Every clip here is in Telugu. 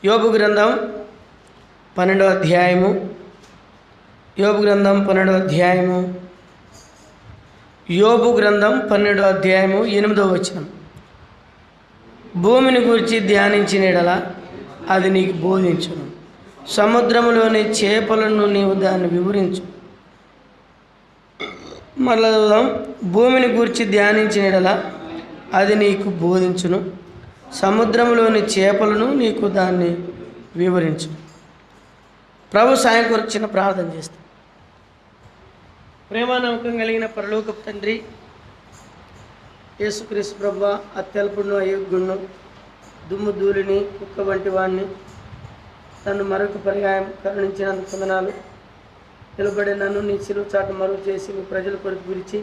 యోబు గ్రంథం 12వ అధ్యాయము. యోబు గ్రంథం 12వ అధ్యాయము. యోబు గ్రంథం 12వ అధ్యాయము 8వ వచనం. భూమిని గురించి ధ్యానించిన యెడల అది నీకు బోధించును, సముద్రములోని చేపలను నీవు దాన్ని వివరించు. మరలా చూద్దాం. భూమిని గురించి ధ్యానించిన యెడల అది నీకు బోధించును, సముద్రంలోని చేపలను నీకు దాన్ని వివరించు. ప్రభు సాయం కొరకు చిన్న ప్రార్థన చేస్తాం. ప్రేమానమ్మకం కలిగిన పరలోకపు తండ్రి, యేసుక్రీస్తు ప్రభువా, అత్యల్పుడును అయోగ్యుడును దుమ్ము ధూళిని కుక్క వంటి వాడిని నన్ను మరొక పర్యాయం కరుణించినందుకు వందనాలు. నిలబడి నన్ను నీ శిలువ చాటు మరుగు చేసి నీ ప్రజల కొరకు విరిచి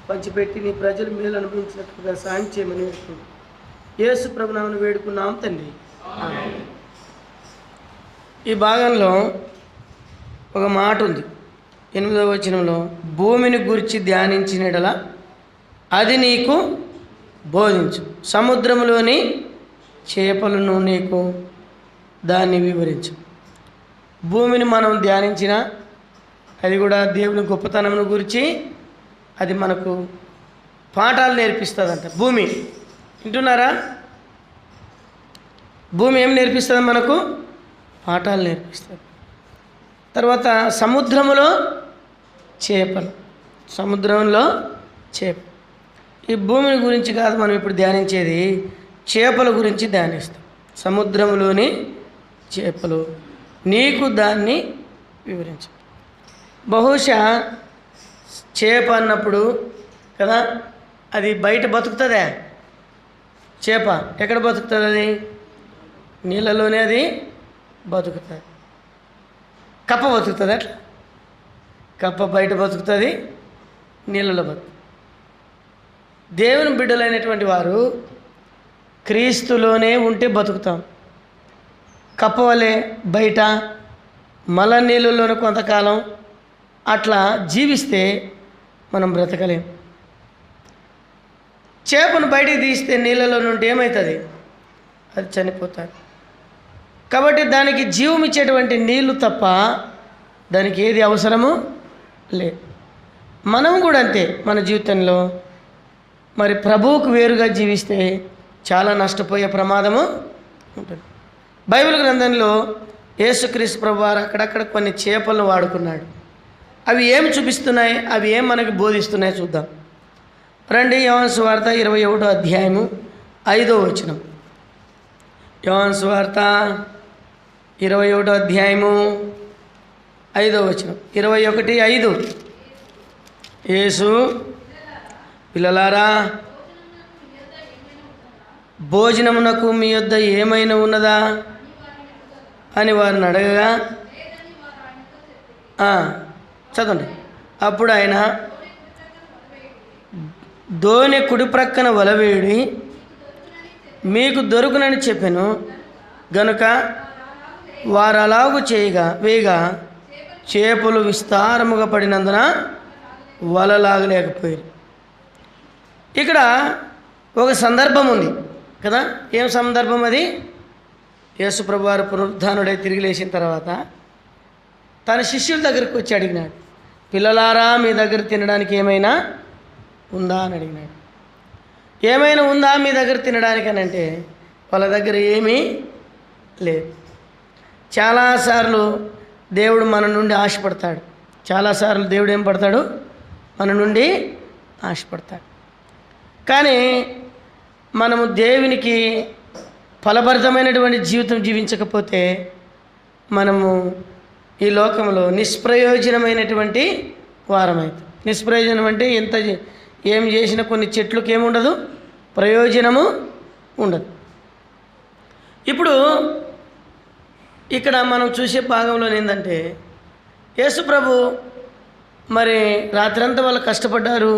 పంచిపెట్టి నీ ప్రజలు మేలు అనుభవించినట్లుగా సాయం చేయమని వేడుకుంటున్నాను. యేసు ప్రభునామమున వేడుకున్నాం తండ్రి. ఈ భాగంలో ఒక మాట ఉంది. 8వ వచనంలో భూమిని గురించి ధ్యానించిన యెడల అది నీకు బోధించు, సముద్రంలోని చేపలను నీకు దాన్ని వివరించు. భూమిని మనం ధ్యానించిన అది కూడా దేవుని గొప్పతనమును గురించి అది మనకు పాఠాలు నేర్పిస్తుందంట. భూమి వింటున్నారా? భూమి ఏం నేర్పిస్తుంది? మనకు పాఠాలు నేర్పిస్తుంది. తర్వాత సముద్రములో చేపలు, సముద్రంలో చేప. ఈ భూమిని గురించి కాదు మనం ఇప్పుడు ధ్యానించేది, చేపల గురించి ధ్యానిస్తాం. సముద్రంలోని చేపలు నీకు దాన్ని వివరించు. బహుశా చేప అన్నప్పుడు కదా, అది బయట బతుకుతుందా? చేప ఎక్కడ బతుకుతుంది? అది నీళ్ళలోనే అది బతుకుతుంది. కప్ప బతుకుతుంది అట్లా? కప్ప బయట బతుకుతుంది, నీళ్ళలో బతుకుతుంది. దేవుని బిడ్డలైనటువంటి వారు క్రీస్తులోనే ఉంటే బతుకుతాం. కప్ప వలె బయట మల నీళ్ళలోనే కొంతకాలం అట్లా జీవిస్తే మనం బ్రతకలేం. చేపను బయటికి తీస్తే నీళ్ళలో నుండి ఏమవుతుంది? అది చనిపోతుంది. కాబట్టి దానికి జీవం ఇచ్చేటువంటి నీళ్లు తప్ప దానికి ఏది అవసరము లేదు. మనం కూడా అంతే. మన జీవితంలో మరి ప్రభువుకు వేరుగా జీవిస్తే చాలా నష్టపోయే ప్రమాదము ఉంటుంది. బైబిల్ గ్రంథంలో యేసుక్రీస్తు ప్రభువారు అక్కడక్కడ కొన్ని చేపలను వాడుకున్నాడు. అవి ఏం చూపిస్తున్నాయి, అవి ఏం మనకి బోధిస్తున్నాయి చూద్దాం రండి. యోహాను సువార్త 21వ అధ్యాయము 5వ వచనం. యోహాను సువార్త 21వ అధ్యాయము 5వ వచనం. 21:5. యేసు, పిల్లలారా, భోజనమునకు మీ యొద్ద ఏమైనా ఉన్నదా అని వారిని అడగగా, చదవండి. అప్పుడు ఆయన దోణి కుడి ప్రక్కన వలవేడి మీకు దొరుకునని చెప్పాను గనుక వారు అలాగు వేయగా చేపలు విస్తారముగా పడినందున వలలాగలేకపోయారు. ఇక్కడ ఒక సందర్భం ఉంది కదా. ఏం సందర్భం అది? యేసుప్రభు వారు పునరుద్ధానుడై తిరిగి లేచిన తర్వాత తన శిష్యుల దగ్గరికి వచ్చి అడిగినాడు, పిల్లలారా, మీ దగ్గర తినడానికి ఏమైనా ఉందా అని అడిగినాడు. ఏమైనా ఉందా మీ దగ్గర తినడానికి అని అంటే వాళ్ళ దగ్గర ఏమీ లేదు. చాలాసార్లు దేవుడు మన నుండి ఆశపడతాడు. చాలాసార్లు దేవుడు ఏం పడతాడు? మన నుండి ఆశపడతాడు. కానీ మనము దేవునికి ఫలభరితమైనటువంటి జీవితం జీవించకపోతే మనము ఈ లోకంలో నిష్ప్రయోజనమైనటువంటి వారమైతే. నిష్ప్రయోజనం అంటే ఎంత ఏం చేసినా కొన్ని చెట్లకు ఏముండదు, ప్రయోజనము ఉండదు. ఇప్పుడు ఇక్కడ మనం చూసే భాగంలో ఏంటంటే యేసుప్రభు మరి రాత్రంతా వాళ్ళు కష్టపడ్డారు,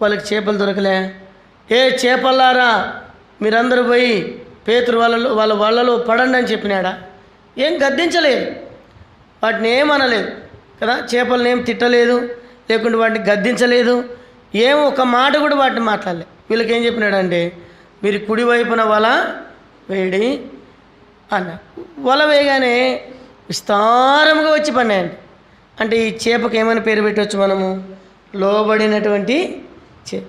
వాళ్ళకి చేపలు దొరకలే. ఏ చేపల్లారా, మీరందరూ పోయి పేతురు వాళ్ళలో పడండి అని చెప్పినాడా? ఏం గద్దించలేదు, వాటిని ఏమనలేదు కదా. చేపలను ఏం తిట్టలేదు, లేకుంటే వాటిని గద్దించలేదు, ఏం ఒక మాట కూడా వాటిని మాట్లాడలేదు. వీళ్ళకి ఏం చెప్పినాడంటే, మీరు కుడివైపున వల వేడి అన్న వల వేయగానే విస్తారంగా వచ్చి పడినాయండి. అంటే ఈ చేపకు ఏమని పేరు పెట్టవచ్చు మనము? లోబడినటువంటి చేప.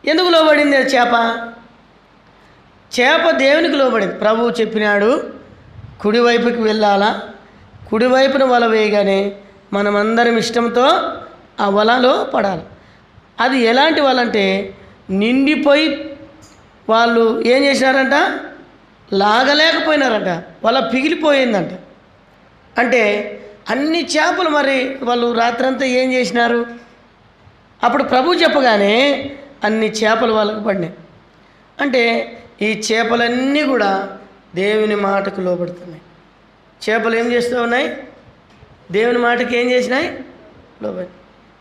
ఎందుకు లోబడింది చేప? చేప దేవునికి లోబడింది. ప్రభువు చెప్పినాడు కుడివైపుకి వెళ్ళాలా, కుడివైపున వల వేయగానే మనమందరం ఇష్టంతో ఆ వలలో పడాలి. అది ఎలాంటి వల అంటే నిండిపోయి వాళ్ళు ఏం చేసినారంట, లాగలేకపోయినారంట, వల పిగిలిపోయిందంట. అంటే అన్ని చేపలు మరి వాళ్ళు రాత్రంతా ఏం చేసినారు? అప్పుడు ప్రభు చెప్పగానే అన్ని చేపలు వాళ్ళకు పడినాయి. అంటే ఈ చేపలన్నీ కూడా దేవుని మాటకు లోబడుతున్నాయి. చేపలు ఏం చేస్తూ ఉన్నాయి? దేవుని మాటకి ఏం చేసినాయి? లోబడి.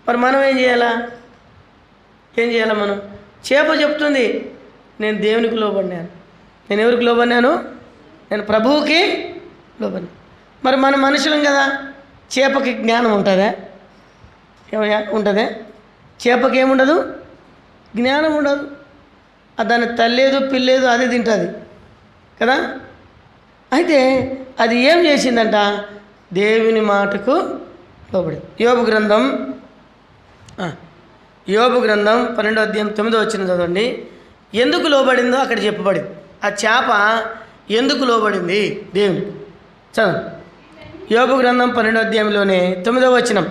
మరి మనం ఏం చేయాలా? మనం? చేప చెప్తుంది నేను దేవునికి లోబడినాను. నేను ఎవరికి లోబడినాను? నేను ప్రభువుకి లోబడినాను. మరి మన మనుషులం కదా, చేపకి జ్ఞానం ఉంటుందా? ఏమయ్యా ఉంటుందే? చేపకి ఏముండదు, జ్ఞానం ఉండదు. దాన్ని తల్లేదు పిల్లేదు అది తింటుంది కదా. అయితే అది ఏం చేసిందంట? దేవుని మాటకు లోబడింది. యోబు గ్రంథం 12వ అధ్యాయం 9వ వచనం చదవండి. ఎందుకు లోబడిందో అక్కడ చెప్పబడింది. ఆ చేప ఎందుకు లోబడింది దేవునికి? చదవండి. యోబు గ్రంథం 12వ అధ్యాయంలోనే 9వ వచనం.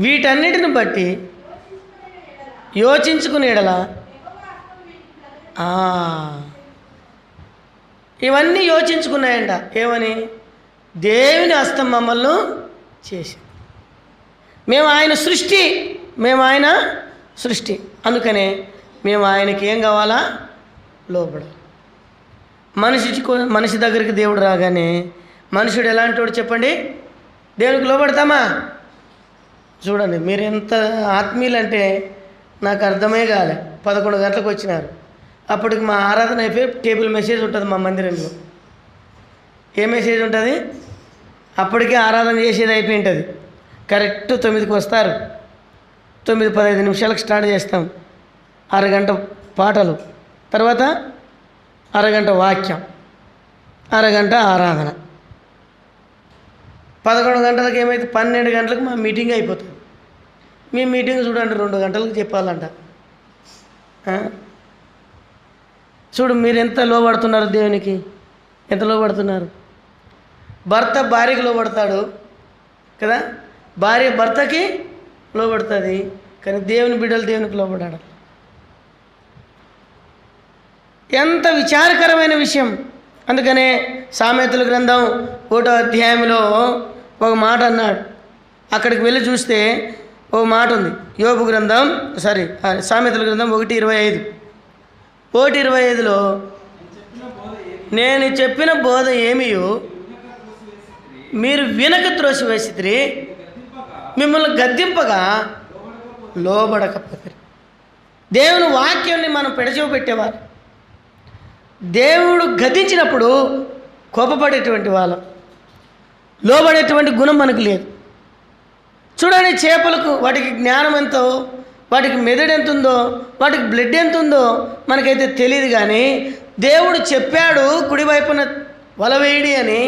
వీటన్నిటిని బట్టి యోచించుకునేడలా. ఇవన్నీ యోచించుకున్నాయంట. ఏమని? దేవుని హస్తం మమ్మల్ని చేసి, మేము ఆయన సృష్టి, అందుకనే మేము ఆయనకి ఏం కావాలా? లోబడాలి. మనిషి దగ్గరికి దేవుడు రాగానే మనుషుడు ఎలాంటి వాడు చెప్పండి? దేవునికి లోబడతామా? చూడండి, మీరు ఎంత ఆత్మీయులంటే నాకు అర్థమే కాలే. 11 గంటలకు వచ్చినారు. అప్పటికి మా ఆరాధన అయిపోయి టేబుల్ మెసేజ్ ఉంటుంది మా మందిరంలో. ఏ మెసేజ్ ఉంటుంది? అప్పటికే ఆరాధన చేసేది అయిపోయి ఉంటుంది. కరెక్ట్ 9కి వస్తారు. 9:15 నిమిషాలకు స్టార్ట్ చేస్తాం. అరగంట పాటలు, తర్వాత అరగంట వాక్యం, అరగంట ఆరాధన. 11 గంటలకు ఏమైతే 12 గంటలకు మా మీటింగ్ అయిపోతుంది. మీ మీటింగ్ చూడండి 2 గంటలకు చెప్పాలంట. చూడు మీరు ఎంత లోబడుతున్నారు దేవునికి, ఎంత లోబడుతున్నారు. భర్త భార్యకి లోబడతాడు కదా, భార్య భర్తకి లోబడుతుంది. కానీ దేవుని బిడ్డలు దేవునికి లోబడాడు. ఎంత విచారకరమైన విషయం. అందుకనే సామెతల గ్రంథం 1వ అధ్యాయంలో ఒక మాట అన్నాడు. అక్కడికి వెళ్ళి చూస్తే ఒక మాట ఉంది. యోబు గ్రంథం సామెతల గ్రంథం 1:25లో నేను చెప్పిన బోధ ఏమియో మీరు వినక త్రోసివేసిరి, మిమ్మల్ని గద్దింపగా లోబడకపోతారు. దేవుని వాక్యాన్ని మనం పెడచెవి పెట్టేవారు. దేవుడు గద్దించినప్పుడు కోపపడేటువంటి వాళ్ళం, లోబడేటువంటి గుణం మనకు లేదు. చూడండి, చేపలకు వాటికి జ్ఞానం ఎంతో, వాటికి మెదడు ఎంత ఉందో, వాటికి బ్లడ్ ఎంత ఉందో మనకైతే తెలియదు. కానీ దేవుడు చెప్పాడు కుడివైపున వల వేయడి అని,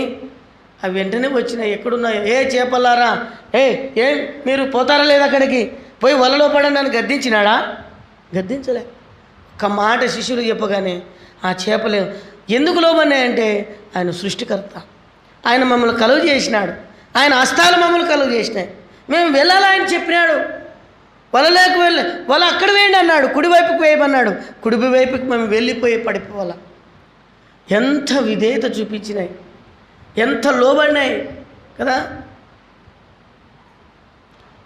అవి వెంటనే వచ్చినాయి. ఎక్కడున్నాయో? ఏ చేపలారా, ఏం మీరు పోతారా లేదు అక్కడికి, పోయి వలలో పడని నన్ను గద్దించినాడా? గద్దించలే. ఒక మాట శిష్యులు చెప్పగానే ఆ చేపలు ఎందుకు లోబడినాయంటే ఆయన సృష్టికర్త, ఆయన మమ్మల్ని కలుగు చేసినాడు, ఆయన హస్తాలు మమ్మల్ని కలుగు చేసినాయి. మేము వెళ్ళాలి, ఆయన చెప్పినాడు. వలలోకి వల అక్కడ వేయండి అన్నాడు, కుడివైపుకి వేయమన్నాడు. కుడివైపుకి మేము వెళ్ళిపోయి పడిపోవాల. ఎంత విధేయత చూపించినాయి, ఎంత లోబడినాయి కదా.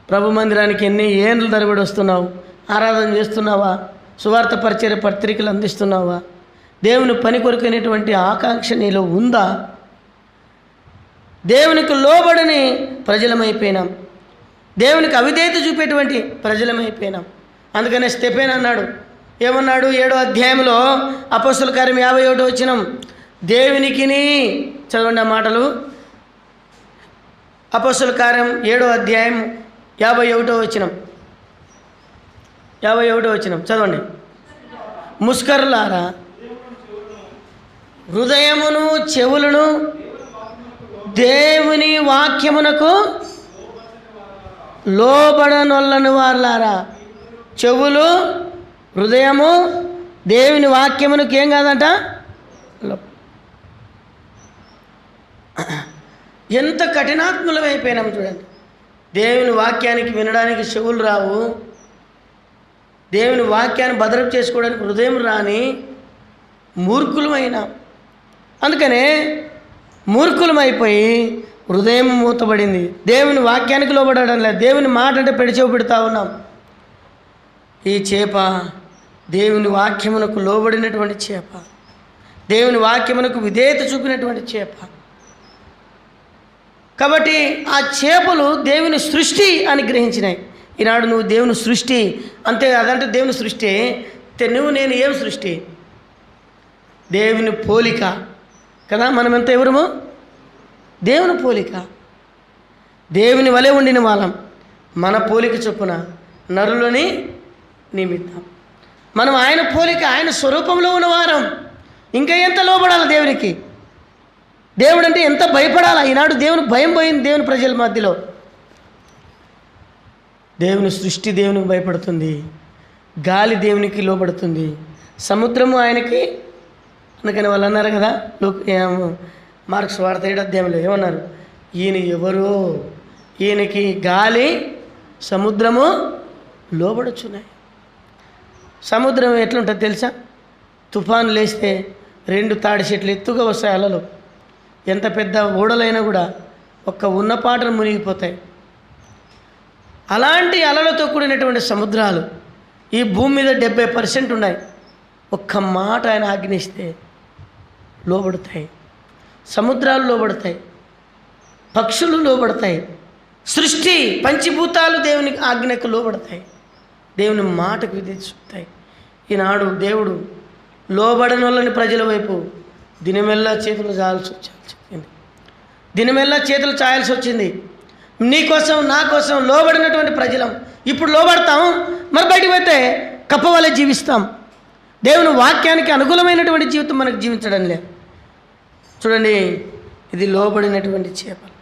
ప్రభు మందిరానికి ఎన్ని ఏండ్ల తరబడి వస్తున్నావు? ఆరాధన చేస్తున్నావా? సువార్త పరిచర్య పత్రికలు అందిస్తున్నావా? దేవుని పని కొరకైనటువంటి ఆకాంక్ష నీలో ఉందా? దేవునికి లోబడని ప్రజలమైపోయినాం, దేవునికి అవిధేయత చూపేటువంటి ప్రజలమైపోయినాం. అందుకనే స్టెఫెన్ అన్నాడు, ఏమన్నాడు? 7వ అధ్యాయంలో అపోస్తలుల కార్యం 51వ వచనం, దేవునికిని, చదవండి ఆ మాటలు. అపోస్తలుల కార్యం 7వ అధ్యాయం 51వ వచనం, 51వ వచనం చదవండి. ముస్కరులారా, హృదయమును చెవులను దేవుని వాక్యమునకు లోబడనొల్లని వారులారా. చెవులు, హృదయము దేవుని వాక్యమునకు ఏం కాదంట. ఎంత కఠినాత్ములమైపోయినాం చూడండి. దేవుని వాక్యానికి వినడానికి చెవులు రావు, దేవుని వాక్యాన్ని భద్రం చేసుకోవడానికి హృదయం రాని మూర్ఖులమైనా. అందుకనే మూర్ఖులమైపోయి హృదయం మూతబడింది, దేవుని వాక్యానికి లోబడడం లేదు. దేవుని మాట అంటే పెడిచెవి పెడతా ఉన్నాం. ఈ చేప దేవుని వాక్యమునకు లోబడినటువంటి చేప, దేవుని వాక్యమునకు విధేయత చూపినటువంటి చేప. కాబట్టి ఆ చేపలు దేవుని సృష్టి అని గ్రహించినాయి. ఈనాడు నువ్వు దేవుని సృష్టి అంతే, అదంటే దేవుని సృష్టి. నువ్వు నేను ఏం సృష్టి? దేవుని పోలిక కదా. మనమెంత ఎవరము? దేవుని పోలిక, దేవుని వలె ఉండిన వాళ్ళం. మన పోలిక చొప్పున నరులని నిమిత్తం మనం ఆయన పోలిక, ఆయన స్వరూపంలో ఉన్నవారం. ఇంకా ఎంత లోబడాలి దేవునికి? దేవుడు అంటే ఎంత భయపడాలా? ఈనాడు దేవుని భయం పోయింది దేవుని ప్రజల మధ్యలో. దేవుని సృష్టి దేవునికి భయపడుతుంది, గాలి దేవునికి లోబడుతుంది, సముద్రము ఆయనకి. అందుకని వాళ్ళు అన్నారు కదా, మార్క్స్ వార్త 7వ అధ్యాయంలో ఏమన్నారు? ఈయన ఎవరో, ఈయనకి గాలి సముద్రము లోబడుచున్నాయి. సముద్రం ఎట్లుంటుంది తెలుసా? తుఫాను లేస్తే 2 తాడి చెట్లు ఎత్తుగా వస్తాయి అలలు. ఎంత పెద్ద ఓడలైనా కూడా ఒక్క ఉన్నపాటను మునిగిపోతాయి. అలాంటి అలలతో కూడినటువంటి సముద్రాలు ఈ భూమి మీద 70% ఉన్నాయి. ఒక్క మాట ఆయన ఆజ్ఞిస్తే లోబడతాయి. సముద్రాలు లోబడతాయి, పక్షులు లోబడతాయి, సృష్టి పంచభూతాలు దేవుని ఆజ్ఞకు లోబడతాయి, దేవుని మాటకు విధేయత చూపుతాయి. ఈనాడు దేవుడు లోబడని వాళ్ళని ప్రజల వైపు దినమెల్లా చేతులు చాయాల్సి వచ్చింది, దినమెల్లా చేతులు చాయాల్సి వచ్చింది. నీకోసం నా కోసం లోబడినటువంటి ప్రజలం ఇప్పుడు లోబడతాం, మరి బయటకు పోతే కప్పవలే జీవిస్తాం. దేవుని వాక్యానికి అనుకూలమైనటువంటి జీవితం మనకు జీవించడం లేదు. చూడండి, ఇది లోబడినటువంటి చేపలు.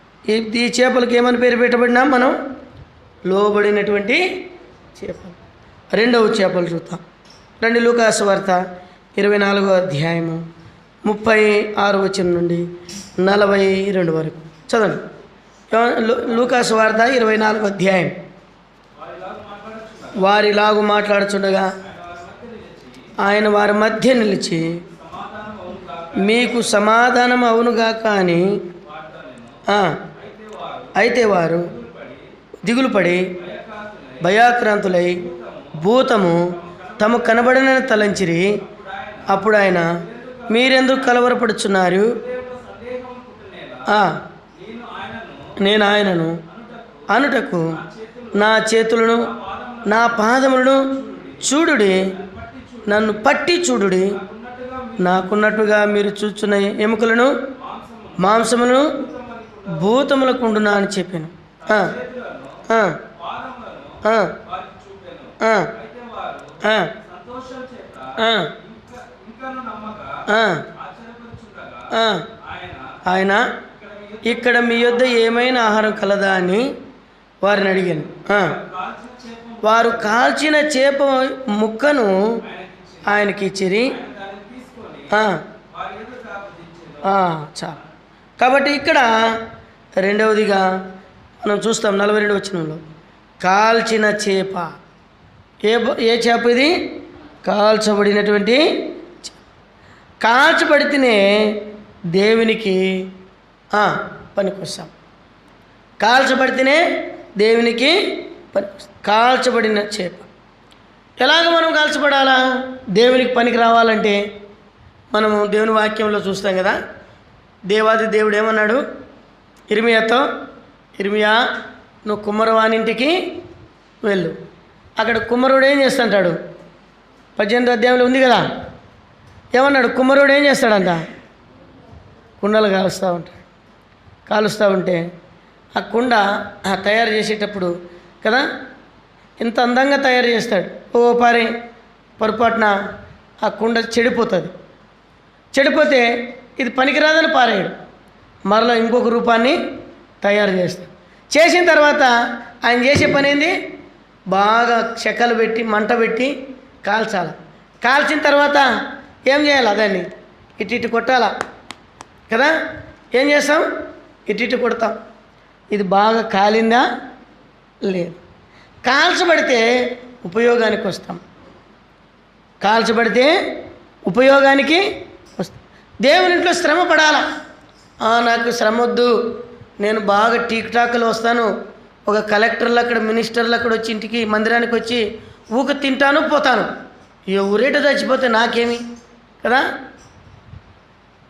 ఈ చేపలకు ఏమని పేరు పెట్టబడినా మనం? లోబడినటువంటి చేపలు. 2వ చేపలు చూద్దాం. రండి, లూకాసు వార్త 24వ అధ్యాయము 36 వచనం నుండి 42 వరకు చదవండి. లూకాసు వార్త 24వ అధ్యాయం. వారిలాగు మాట్లాడుచుండగా ఆయన వారి మధ్య నిలిచి, మీకు సమాధానం అవునుగాక అని. అయితే వారు దిగులు పడి భయాక్రాంతులై భూతము తమ కనబడనని తలంచిరి. అప్పుడు ఆయన, మీరెందుకు కలవరపడుచున్నారు? నేను ఆయనను అనుటకు నా చేతులను నా పాదములను చూడుడి, నన్ను పట్టి చూడుడి. నాకున్నట్టుగా మీరు చూచున్న ఎముకలను మాంసములను భూతములకు ఉండునా అని చెప్పాను. ఆయన, ఇక్కడ మీ యొద్ద ఏమైనా ఆహారం కలదా అని వారిని అడిగాను. వారు కాల్చిన చేప ముక్కను ఆయనకి ఇచ్చిరి. చాలు. కాబట్టి ఇక్కడ రెండవదిగా మనం చూస్తాం 42వ వచనంలో కాల్చిన చేప. ఏ చేప ఇది? కాల్చబడినటువంటి. కాల్చబడితేనే దేవునికి పనికొస్తాం. కాల్చబడితేనే దేవునికి కాల్చబడిన చేప. ఎలాగ మనం కాల్చబడాలా? దేవునికి పనికి రావాలంటే మనము దేవుని వాక్యంలో చూస్తాం కదా, దేవాది దేవుడు ఏమన్నాడు ఇర్మియాతో? ఇర్మియా, నువ్వు కుమ్మరవానింటికి వెళ్ళు. అక్కడ కుమ్మరుడు ఏం చేస్తుంటాడు? 18వ అధ్యాయంలో ఉంది కదా, ఏమన్నాడు? కుమ్మరుడు ఏం చేస్తాడంట? కుండలు కాలుస్తూ ఉంటే ఆ కుండ తయారు చేసేటప్పుడు కదా ఎంత అందంగా తయారు చేస్తాడు. పొరపాటున ఆ కుండ చెడిపోతుంది. చెడిపోతే ఇది పనికిరాదని పారేయడు, మరలా ఇంకొక రూపాన్ని తయారు చేస్తాడు. చేసిన తర్వాత ఆయన చేసే పని ఏంది? బాగా చెక్కలు పెట్టి మంట పెట్టి కాల్చాలి. కాల్చిన తర్వాత ఏం చేయాలి? దాన్ని ఇటు కొట్టాలా కదా? ఏం చేస్తాం? ఇటు కొడతాం. ఇది బాగా కాలిందా? లేదు. కాల్చబడితే ఉపయోగానికి వస్తాం. కాల్చబడితే ఉపయోగానికి వస్తాం. దేవుని ఇంట్లో శ్రమ పడాలా. నాకు శ్రమ వద్దు, నేను బాగా టీక్ టాక్లో వస్తాను, ఒక కలెక్టర్లు అక్కడ మినిస్టర్లు అక్కడ వచ్చి ఇంటికి మందిరానికి వచ్చి ఊక తింటాను పోతాను, ఎవరేటో చచ్చిపోతే నాకేమి కదా?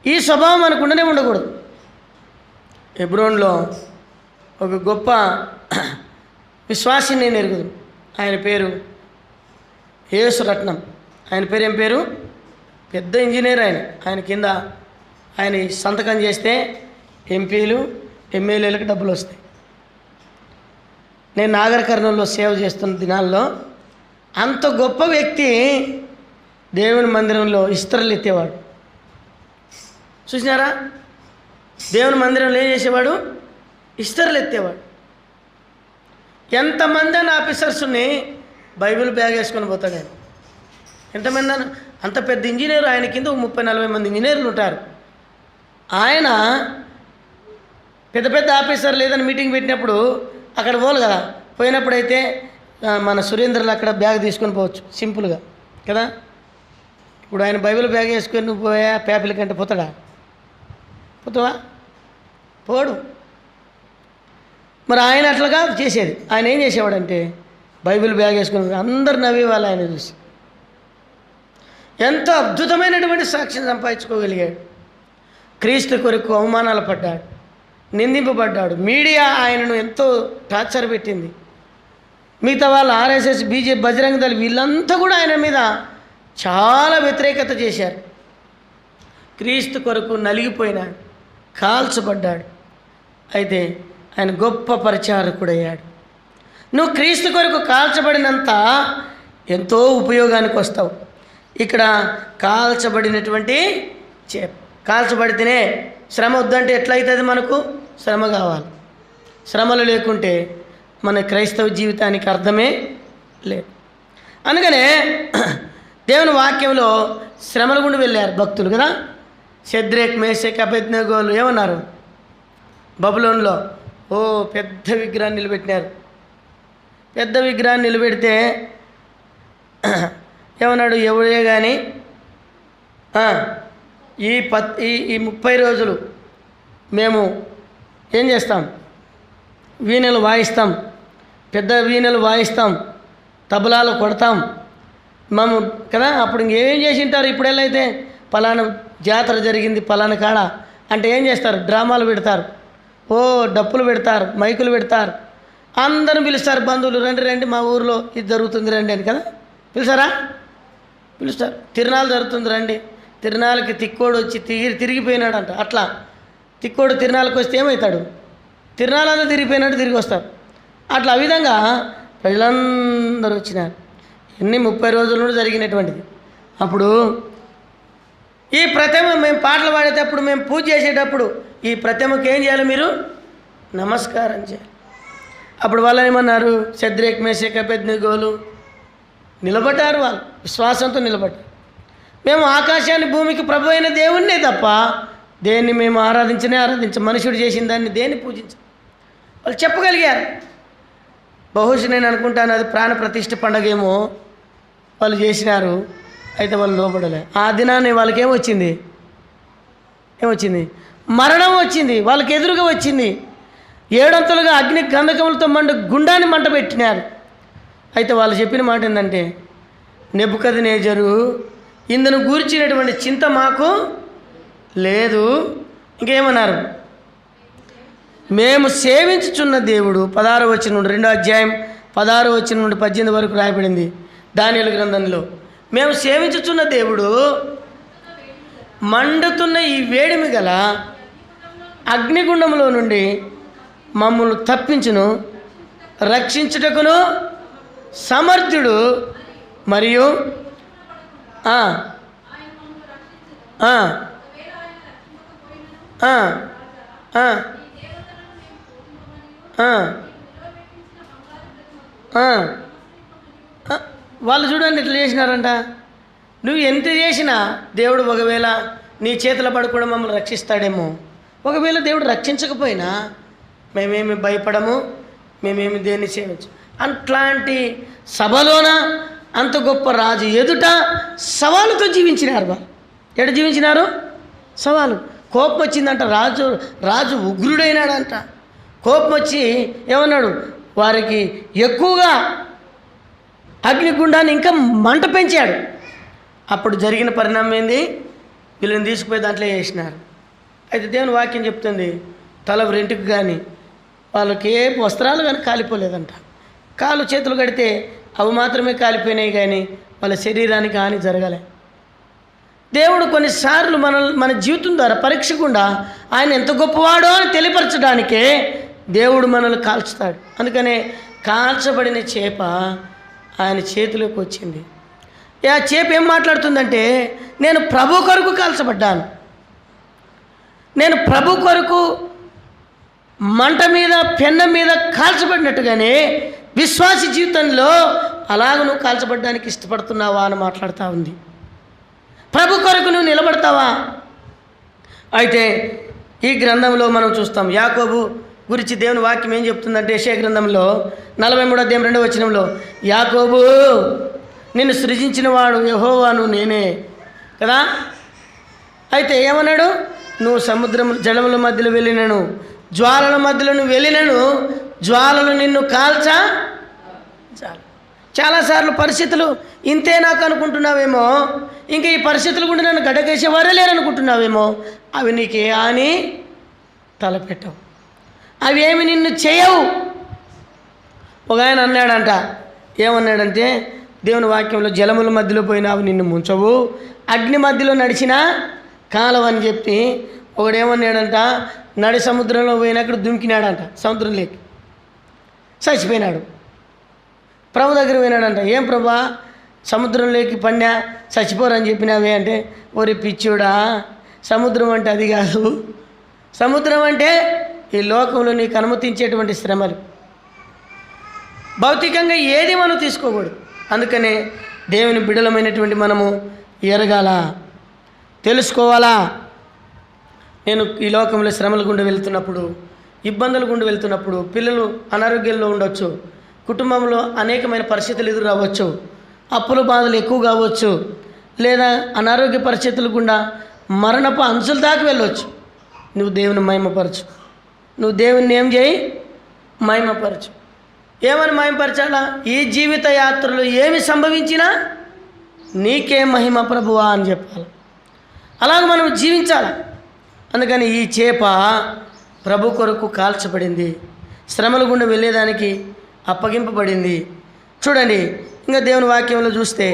ఈ స్వభావం మనకు ఉండకూడదు. హెబ్రోన్లో ఒక గొప్ప విశ్వాసిని నేను ఎరుగుదు. ఆయన పేరు యేసు రత్నం. ఆయన పేరు ఏం పేరు? పెద్ద ఇంజనీర్. ఆయన కింద ఆయన సంతకం చేస్తే ఎంపీలు ఎమ్మెల్యేలకు డబ్బులు వస్తాయి. నేను నాగర్ కర్నూలులో సేవ చేస్తున్న దినాల్లో అంత గొప్ప వ్యక్తి దేవుని మందిరంలో ఇస్తరులు ఎత్తేవాడు. చూసినారా? దేవుని మందిరంలో ఏం చేసేవాడు? ఇస్తరులు ఎత్తేవాడు. ఎంతమంది అని ఆఫీసర్స్ని బైబిల్ బ్యాగ్ వేసుకొని పోతాడు ఆయన. ఎంతమంది అని? అంత పెద్ద ఇంజనీర్. ఆయన కింద 30-40 మంది ఇంజనీర్లు ఉంటారు. ఆయన పెద్ద పెద్ద ఆఫీసర్ లేదని మీటింగ్ పెట్టినప్పుడు అక్కడ పోలు కదా, పోయినప్పుడైతే మన సురేంద్రలు అక్కడ బ్యాగ్ తీసుకొని పోవచ్చు సింపుల్గా కదా. ఇప్పుడు ఆయన బైబిల్ బ్యాగ్ వేసుకొని నువ్వు పోయా పేపర్ల కంటే పోతాడా? పోతావా? పోడు. మరి ఆయన అట్లాగా చేసేది. ఆయన ఏం చేసేవాడంటే బైబిల్ బ్యాగ్ వేసుకుని అందరు నవ్వేవాళ్ళు ఆయన చూసి. ఎంతో అద్భుతమైనటువంటి సాక్ష్యం సంపాదించుకోగలిగాడు. క్రీస్తు కొరకు అవమానాలు పడ్డాడు, నిందింపబడ్డాడు. మీడియా ఆయనను ఎంతో టార్చర్ పెట్టింది. మిగతా వాళ్ళు ఆర్ఎస్ఎస్, బీజేపీ, బజరంగ దళ్ వీళ్ళంతా కూడా ఆయన మీద చాలా వ్యతిరేకత చేశారు. క్రీస్తు కొరకు నలిగిపోయినాడు, కాల్చబడ్డాడు. అయితే ఆయన గొప్ప పరిచారకుడయ్యాడు. నువ్వు క్రీస్తు కొరకు కాల్చబడినంత ఎంతో ఉపయోగానికి వస్తావు. ఇక్కడ కాల్చబడినటువంటి కాల్చబడితేనే శ్రమ వద్దంటే ఎట్లయితుంది? మనకు శ్రమ కావాలి. శ్రమలు లేకుంటే మన క్రైస్తవ జీవితానికి అర్థమే లేదు. అందుకనే దేవుని వాక్యంలో శ్రమల గుండా వెళ్ళారు భక్తులు కదా. షద్రేక్, మేషక్, అబేద్నెగోలు ఏమన్నారు? బబులోన్లో పెద్ద విగ్రహాన్ని నిలబెట్టినారు. పెద్ద విగ్రహాన్ని నిలబెడితే ఏమన్నాడు? ఎవరే కానీ ఈ 30 రోజులు మేము ఏం చేస్తాం? వీణలు వాయిస్తాం, పెద్ద వీణలు వాయిస్తాం, తబలాలు కొడతాం మేము కదా. అప్పుడు ఇంకేం చేసి ఉంటారు? ఇప్పుడెళ్ళైతే పలానా జాతర జరిగింది పలానా కాడ అంటే ఏం చేస్తారు? డ్రామాలు పెడతారు, డప్పులు పెడతారు, మైకులు పెడతారు, అందరూ పిలుస్తారు. బంధువులు రండి రండి మా ఊరిలో ఇది జరుగుతుంది రండి అని కదా పిలుస్తారా? పిలుస్తారు. తిరునాళ్ళు జరుగుతుంది రండి. తిరునాళ్ళకి తిక్కోడు వచ్చి తిరిగిపోయినాడంట. అట్లా తిక్కోడు తిరునాళ్ళకి వస్తే ఏమవుతాడు? తిరునాళ్ళంతా తిరిగిపోయినట్టు తిరిగి వస్తారు. అట్లా ఆ విధంగా ప్రజలందరూ వచ్చినారు. 30 రోజుల నుండి జరిగినటువంటిది. అప్పుడు ఈ ప్రతిమ మేము పాటలు పాడేటప్పుడు, మేము పూజ చేసేటప్పుడు ఈ ప్రతిమకి ఏం చేయాలి? మీరు నమస్కారం చేయాలి. అప్పుడు వాళ్ళు ఏమన్నారు? షద్రేక్, మేషక్, అబేద్నెగోలు నిలబడ్డారు. వాళ్ళు విశ్వాసంతో నిలబడ్డారు. మేము ఆకాశాన్ని భూమికి ప్రభు అయిన దేవుణ్ణే తప్ప దేన్ని మేము ఆరాధించం. మనుషుడు చేసిన దాన్ని దేన్ని పూజించం. వాళ్ళు చెప్పగలిగారు. బహుశా నేను అనుకుంటాను అది ప్రాణ ప్రతిష్ఠ పండగేమో వాళ్ళు చేసినారు. అయితే వాళ్ళు లోపడలే. ఆ దినాన్ని వాళ్ళకి ఏమొచ్చింది? మరణం వచ్చింది. వాళ్ళకి ఎదురుగా వచ్చింది. 7 అంతలుగా అగ్ని గంధకములతో గుండాన్ని మంట పెట్టినారు. అయితే వాళ్ళు చెప్పిన మాట ఏంటంటే, నెబుకద్నెజరు ఇందును గూర్చినటువంటి చింత మాకు లేదు. ఇంకేమన్నారు? మేము సేవించుచున్న దేవుడు 16వ వచనం నుండి 2వ అధ్యాయం 16వ వచనం నుండి 18 వరకు రాయబడింది దానియేలు గ్రంథంలో. మేము సేవించుచున్న దేవుడు మండుతున్న ఈ వేడిమి గల అగ్నిగుండంలో నుండి మమ్మల్ని తప్పించును, రక్షించుటకును సమర్థుడు మరియు ఆ, ఆ, ఆ, ఆ. వాళ్ళు చూడండి ఇట్లా చేసినారంట. నువ్వు ఎంత చేసినా దేవుడు ఒకవేళ నీ చేతుల పడకుండా మమ్మల్ని రక్షిస్తాడేమో. ఒకవేళ దేవుడు రక్షించకపోయినా మేమేమి భయపడము, మేమేమి దేన్ని సేవించు. అట్లాంటి సభలోన అంత గొప్ప రాజు ఎదుట సవాలుతో జీవించినారు. వాళ్ళు ఎటు జీవించినారు? సవాలు. కోపం వచ్చిందంట. రాజు ఉగ్రుడైనాడంట. కోపం వచ్చి ఏమన్నాడు? వారికి ఎక్కువగా అగ్నిగుండాన్ని ఇంకా మంట పెంచాడు. అప్పుడు జరిగిన పరిణామం ఏంది? వీళ్ళని తీసుకుపోయి దాంట్లో వేసినారు. అయితే దేవుని వాక్యం చెప్తుంది, తల రెంటికి కానీ వాళ్ళకి ఏ వస్త్రాలు కానీ కాలిపోలేదంట. కాళ్ళు చేతులు కడితే అవి మాత్రమే కాలిపోయినాయి, కానీ వాళ్ళ శరీరానికి హాని జరగలే. దేవుడు కొన్నిసార్లు మన జీవితం ద్వారా పరీక్షకుండా ఆయన ఎంత గొప్పవాడో అని తెలియపరచడానికే దేవుడు మనల్ని కాల్చుతాడు. అందుకనే కాల్చబడిన చేప ఆయన చేతిలోకి వచ్చింది. ఆ చేప ఏం మాట్లాడుతుందంటే, నేను ప్రభు కొరకు కాల్చబడ్డాను, నేను ప్రభు కొరకు మంట మీద పెన్న మీద కాల్చబడినట్టుగానే విశ్వాసి జీవితంలో అలాగ నువ్వు కాల్చబడ్డానికి ఇష్టపడుతున్నావా అని మాట్లాడుతూ ఉంది. ప్రభు కొరకు నువ్వు నిలబడతావా? అయితే ఈ గ్రంథంలో మనం చూస్తాం, యాకోబు గురించి దేవుని వాక్యం ఏం చెప్తుందంటే, యెషయా గ్రంథంలో 43వ అధ్యాయం 2వ వచనంలో, యాకోబు నిన్ను సృజించిన వాడు యెహోవాను నేనే కదా. అయితే ఏమన్నాడు? నువ్వు సముద్రం జలముల మధ్యలో వెళ్ళినను, జ్వాలల మధ్యలో నువ్వు వెళ్ళినను, జ్వాలలు నిన్ను కాల్చా చాలు. చాలాసార్లు పరిస్థితులు ఇంతే నాకు అనుకుంటున్నావేమో, ఇంకా ఈ పరిస్థితులు కూడా నన్ను గడ్డకేసేవారే లేరనుకుంటున్నావేమో. అవి నీకే అని తలపెట్టవు, అవి ఏమి నిన్ను చేయవు. ఒక ఆయన అన్నాడంట, ఏమన్నాడంటే, దేవుని వాక్యంలో జలముల మధ్యలో పోయినా అవి నిన్ను ముంచవు, అగ్ని మధ్యలో నడిచినా కాలవని చెప్పి. ఒకడేమన్నాడంట, నడి సముద్రంలో పోయినక్కడ దుమికినాడంట, సముద్రంలోకి చచ్చిపోయినాడు. ప్రభు దగ్గర పోయినాడంట, ఏం ప్రభా సముద్రంలోకి పడినా చచ్చిపోరని చెప్పినావే అంటే, ఓరి పిచ్చోడా, సముద్రం అంటే అది కాదు, సముద్రం అంటే ఈ లోకంలో నీకు అనుమతించేటువంటి శ్రమలు. భౌతికంగా ఏది మనం తీసుకోకూడదు. అందుకనే దేవుని బిడలమైనటువంటి మనము ఎరగాల, తెలుసుకోవాలా. నేను ఈ లోకంలో శ్రమల గుండా వెళ్తున్నప్పుడు, ఇబ్బందుల గుండా వెళ్తున్నప్పుడు, పిల్లలు అనారోగ్యంలో ఉండొచ్చు, కుటుంబంలో అనేకమైన పరిస్థితులు ఎదురు రావచ్చు, అప్పుల బాధలు ఎక్కువ కావచ్చు, లేదా అనారోగ్య పరిస్థితుల గుండా మరణపు అంచుల దాకా వెళ్ళవచ్చు. నువ్వు దేవుని మహిమపరచు, నువ్వు దేవుని ఏం చేయి? మహిమపరచు. ఏమని మహిమపరచాలా? ఈ జీవిత యాత్రలో ఏమి సంభవించినా నీకే మహిమ ప్రభువా అని చెప్పాలి. అలాగ మనం జీవించాలి. అందుకని ఈ చేప ప్రభు కొరకు కాల్చబడింది, శ్రమల గుండా వెళ్ళేదానికి అప్పగింపబడింది. చూడండి, ఇంకా దేవుని వాక్యంలో చూస్తే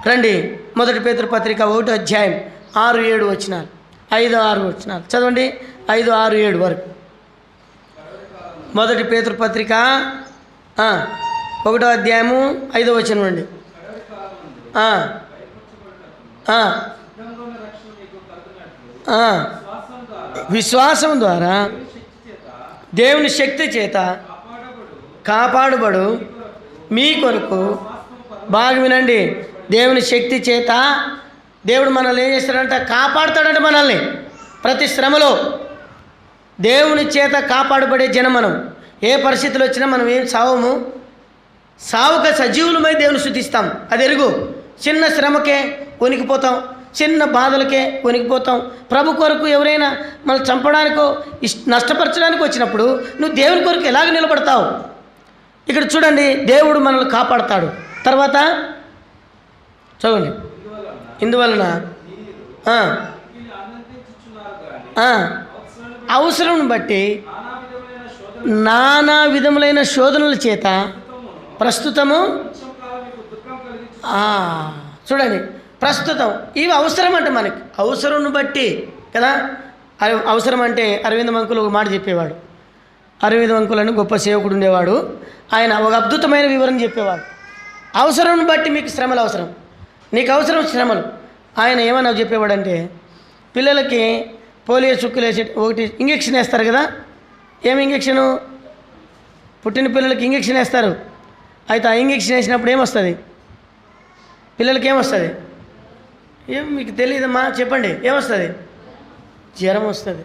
రండి, 1 పేతురు పత్రిక 1వ అధ్యాయం 6-7 వచనాలు, 5-6 వచనాలు చదవండి. 5, 6, 7 వరకు 1 పేతురు పత్రిక 1వ అధ్యాయము 5వ వచనం అండి. విశ్వాసం ద్వారా దేవుని శక్తి చేత కాపాడుబడు మీ కొరకు, బాగా వినండి, దేవుని శక్తి చేత దేవుడు మనల్ని ఏం చేస్తాడంట? కాపాడుతాడంట. మనల్ని ప్రతి శ్రమలో దేవుని చేత కాపాడుబడే జనం మనం. ఏ పరిస్థితులు వచ్చినా మనం ఏం సావము, సావుక సజీవులమై దేవుని స్తుతిస్తాం. అది ఎరుగు. చిన్న శ్రమకే వణికిపోతాం, చిన్న బాధలకే వణికిపోతాం. ప్రభు కొరకు ఎవరైనా మనం చంపడానికో నష్టపరచడానికి వచ్చినప్పుడు నువ్వు దేవుని కొరకు ఎలాగ నిలబడతావు? ఇక్కడ చూడండి, దేవుడు మనల్ని కాపాడతాడు. తర్వాత చూడండి, ఇందువలన అవసరం బట్టి నానా విధములైన శోధనల చేత ప్రస్తుతము చూడండి, ప్రస్తుతం ఇవి అవసరం అంట మనకి, అవసరం బట్టి కదా. అవసరం అంటే అరవింద మంకులు ఒక మాట చెప్పేవాడు. అరవింద మంకులని గొప్ప సేవకుడు ఉండేవాడు. ఆయన ఒక అద్భుతమైన వివరణ చెప్పేవాడు. అవసరం బట్టి మీకు శ్రమలు అవసరం, నీకు అవసరం శ్రమలు. ఆయన ఏమన్నా చెప్పేవాడంటే, పిల్లలకి పోలియో చుక్కులు వేసే ఒకటి ఇంజెక్షన్ వేస్తారు కదా. ఏమి ఇంజెక్షను? పుట్టిన పిల్లలకి ఇంజెక్షన్ వేస్తారు. అయితే ఆ ఇంజెక్షన్ వేసినప్పుడు ఏమొస్తుంది? పిల్లలకి ఏమొస్తుంది? ఏం మీకు తెలియదమ్మా, చెప్పండి. ఏమొస్తుంది? జ్వరం వస్తుంది,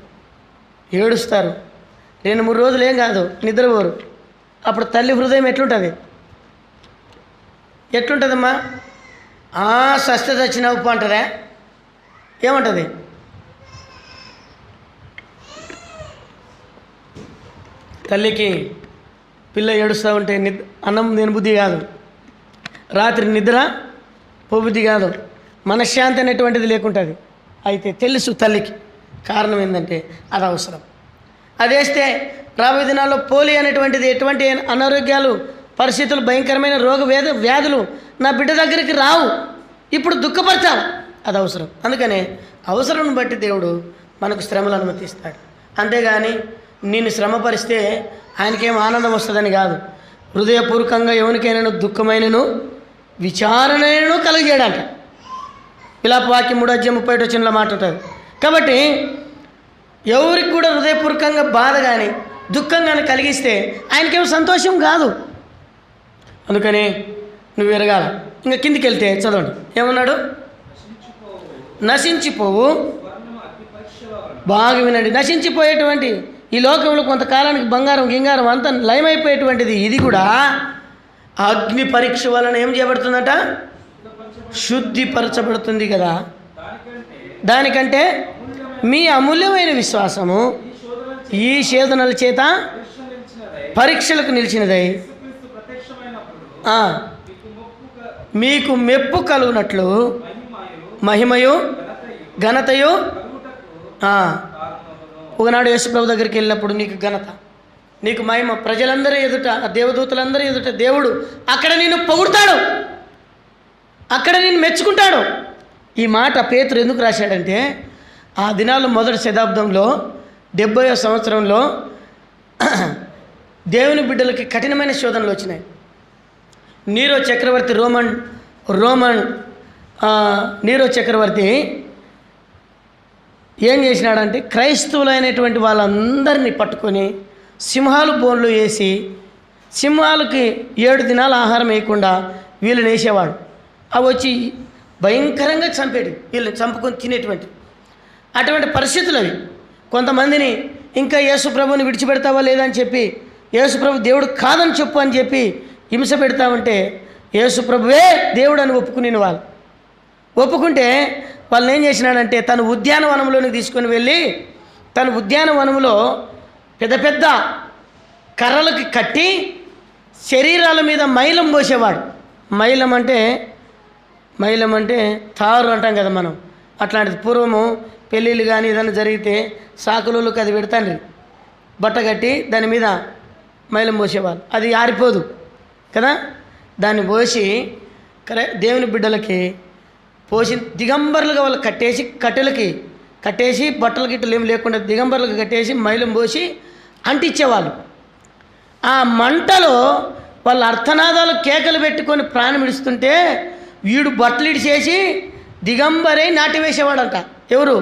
ఏడుస్తారు, 2-3 రోజులు ఏం కాదు, నిద్రపోరు. అప్పుడు తల్లి హృదయం ఎట్లుంటుందమ్మా? స్వస్థ చచ్చినవ్వు ఉప్పు అంటారా? ఏమంటుంది? తల్లికి పిల్ల ఏడుస్తూ ఉంటే అన్నం తినబుద్ధి కాదు, రాత్రి నిద్ర పోబుద్ధి కాదు, మనశ్శాంతి అనేటువంటిది లేకుంటుంది. అయితే తెలుసు తల్లికి. కారణం ఏంటంటే అది అవసరం. అది వేస్తే రాబోయే దినాల్లో పోలియో అనేటువంటిది, ఎటువంటి అనారోగ్యాలు, పరిస్థితులు, భయంకరమైన వ్యాధులు నా బిడ్డ దగ్గరికి రావు. ఇప్పుడు దుఃఖపరచాలి, అది అవసరం. అందుకనే అవసరం బట్టి దేవుడు మనకు శ్రమలు అనుమతిస్తాడు. అంతేగాని నిన్ను శ్రమపరిస్తే ఆయనకేం ఆనందం వస్తుందని కాదు. హృదయపూర్వకంగా ఎవరికైనా దుఃఖమైనను విచారణను కలిగేయడంట. విలాప వాక్యం 3:37 మాట ఉంటుంది. కాబట్టి ఎవరికి కూడా హృదయపూర్వకంగా బాధ కానీ దుఃఖం కానీ కలిగిస్తే ఆయనకేం సంతోషం కాదు. అందుకని నువ్వు ఎరగాల. ఇంకా కిందికి వెళ్తే చదవండి, ఏమన్నాడు? నశించిపోవు. బాగా వినండి. నశించిపోయేటువంటి ఈ లోకంలో కొంతకాలానికి బంగారం గింగారం అంతా లయమైపోయేటువంటిది ఇది కూడా అగ్ని పరీక్ష వలన ఏం చేయబడుతుందట? శుద్ధిపరచబడుతుంది కదా. దానికంటే మీ అమూల్యమైన విశ్వాసము ఈ శోధనల చేత పరీక్షలకు నిలిచినదై మీకు మెప్పు కలుగునట్లు మహిమయు ఘనతయు. ఒకనాడు యేసుప్రభు దగ్గరికి వెళ్ళినప్పుడు నీకు ఘనత, నీకు మహిమ, ప్రజలందరూ ఎదుట, దేవదూతలందరూ ఎదుట దేవుడు అక్కడ నిన్ను పొగుడతాడు, అక్కడ నిన్ను మెచ్చుకుంటాడు. ఈ మాట పేతురు ఎందుకు రాశాడంటే ఆ దినాల్లో మొదటి శతాబ్దంలో 70వ సంవత్సరంలో దేవుని బిడ్డలకి కఠినమైన శోధనలు వచ్చినాయి. నీరో చక్రవర్తి నీరో చక్రవర్తి ఏం చేసినాడంటే క్రైస్తవులైనటువంటి వాళ్ళందరినీ పట్టుకొని సింహాలు బోన్లు వేసి సింహాలకి 7 దినాల ఆహారం వేయకుండా వీళ్ళని వేసేవాడు. అవి వచ్చి భయంకరంగా చంపేటి, వీళ్ళని చంపుకొని తినేటువంటి అటువంటి పరిస్థితులు అవి. కొంతమందిని ఇంకా యేసుప్రభుని విడిచిపెడతావా లేదని చెప్పి యేసుప్రభు దేవుడు కాదని చెప్పు అని చెప్పి హింస పెడతామంటే యేసుప్రభువే దేవుడు అని ఒప్పుకుంటే వాళ్ళని ఏం చేసినాడంటే తన ఉద్యానవనంలోనికి తీసుకొని వెళ్ళి తన ఉద్యానవనంలో పెద్ద పెద్ద కర్రలకి కట్టి శరీరాల మీద మైలం పోసేవాడు. మైలం అంటే తారు అంటాం కదా మనం. అట్లాంటిది పూర్వము పెళ్ళిళ్ళు కానీ ఏదైనా జరిగితే సాకులోకి అది పెడతాండ్రి, బట్ట కట్టి దాని మీద మైలం పోసేవాళ్ళు. అది ఆరిపోదు కదా. దాన్ని పోసి దేవుని బిడ్డలకి పోసి దిగంబర్లుగా వాళ్ళు కట్టేసి బట్టలు గిట్టలు ఏం లేకుండా దిగంబర్లుగా కట్టేసి మైలం పోసి అంటించేవాళ్ళు. ఆ మంటలో వాళ్ళ అర్థనాదాలు కేకలు పెట్టుకొని ప్రాణం ఇడుస్తుంటే వీడు బట్టలు ఇడిచేసి దిగంబరై నాటి వేసేవాడంట. ఎవరు?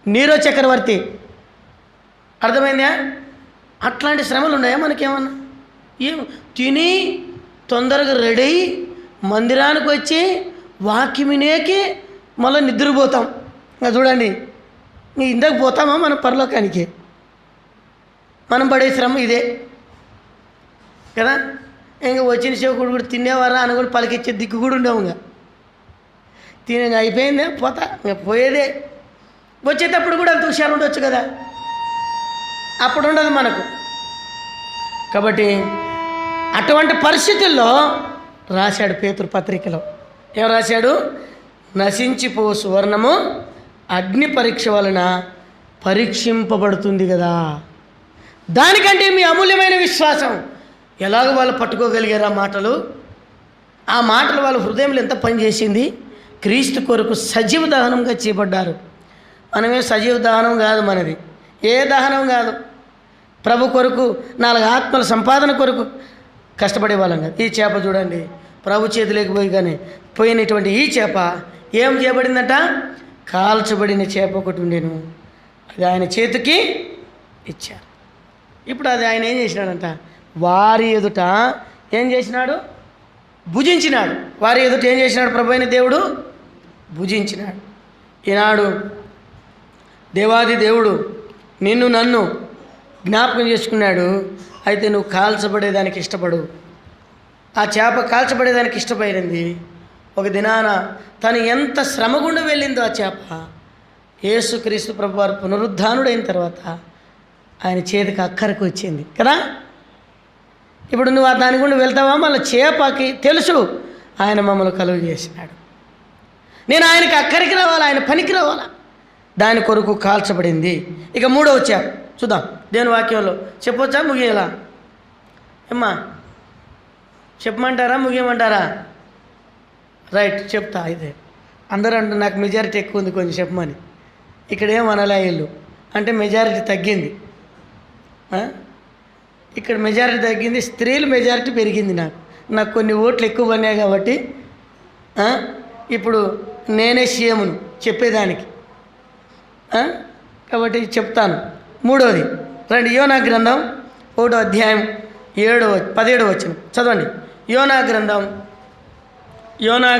నీరో చక్రవర్తి. అర్థమైందా? అట్లాంటి శ్రమలు ఉన్నాయా మనకేమన్నా? ఏం తిని తొందరగా రెడీ అయ్యి మందిరానికి వచ్చి వాక్యమినేకి మళ్ళీ నిద్రపోతాం. ఇంకా చూడండి, ఇందాక పోతామా మనం పరలోకానికి? మనం పడే శ్రమ ఇదే కదా. ఇంకా వచ్చిన సేవకుడు కూడా తినేవారా అని కూడా పలికిచ్చే దిక్కు కూడా ఉండవు. ఇంకా తినే అయిపోయిందే పోతా, ఇంకా పోయేదే. వచ్చేటప్పుడు కూడా అంత హుషారు ఉండొచ్చు కదా, అప్పుడు ఉండదు మనకు. కాబట్టి అటువంటి పరిస్థితుల్లో రాశాడు పేతురు పత్రికలో. ఏం రాశాడు? నశించిపో సువర్ణము అగ్ని పరీక్ష వలన పరీక్షింపబడుతుంది కదా. దానికంటే మీ అమూల్యమైన విశ్వాసం. ఎలాగో వాళ్ళు పట్టుకోగలిగారు ఆ మాటలు వాళ్ళ హృదయంలో ఎంత పనిచేసింది. క్రీస్తు కొరకు సజీవ దహనంగా చేయబడ్డారు. మనమే సజీవ దహనం కాదు, మనది ఏ దహనం కాదు. ప్రభు కొరకు 4 ఆత్మల సంపాదన కొరకు కష్టపడే వాళ్ళం కాదు. ఈ చేప చూడండి, ప్రభు చేతిలోకి పోయినటువంటి ఈ చేప ఏం చేయబడిందట? కాల్చబడిన చేప ఒకటి ఉండేను, అది ఆయన చేతికి ఇచ్చారు. ఇప్పుడు అది ఆయన ఏం చేసినాడంట, వారి ఎదుట ఏం చేసినాడు, భుజించినాడు. వారి ఎదుట ఏం చేసినాడు ప్రభు అయిన దేవుడు, భుజించినాడు. ఈనాడు దేవాది దేవుడు నిన్ను నన్ను జ్ఞాపకం చేసుకున్నాడు. అయితే నువ్వు కాల్చబడేదానికి ఇష్టపడు. ఆ చేప కాల్చబడేదానికి ఇష్టపడింది. ఒక దినాన తను ఎంత శ్రమ గుండా వెళ్ళిందో ఆ చేప, యేసుక్రీస్తు ప్రభు వారు పునరుద్ధానుడైన తర్వాత ఆయన చేతికి అక్కరకు వచ్చింది కదా. ఇప్పుడు నువ్వు దాని గుండా వెళ్తావా? మళ్ళీ చేపకి తెలుసు ఆయన మమ్మల్ని కలుగు చేసినాడు, నేను ఆయనకి అక్కడికి రావాలా, ఆయన పనికి రావాలా, దాని కొరకు కాల్చబడింది. ఇక మూడో చేప చూద్దాం దేవుని వాక్యంలో. చెప్పొచ్చా ముగియేలా? ఏమ్మా చెప్పమంటారా ముగియమంటారా? రైట్, చెప్తా. అయితే అందరూ అంటే నాకు మెజారిటీ ఎక్కువ ఉంది కొంచెం చెప్పమని. ఇక్కడ ఏమనలే వీళ్ళు, అంటే మెజారిటీ తగ్గింది. ఇక్కడ మెజారిటీ తగ్గింది, స్త్రీల మెజారిటీ పెరిగింది. నాకు కొన్ని ఓట్లు ఎక్కువ పడినాయి కాబట్టి ఇప్పుడు నేనే సీఎంను చెప్పేదానికి. కాబట్టి చెప్తాను. మూడోది రండి, యోనా గ్రంథం 1వ అధ్యాయం 17వ వచనం చదవండి. యోనా గ్రంథం 1వ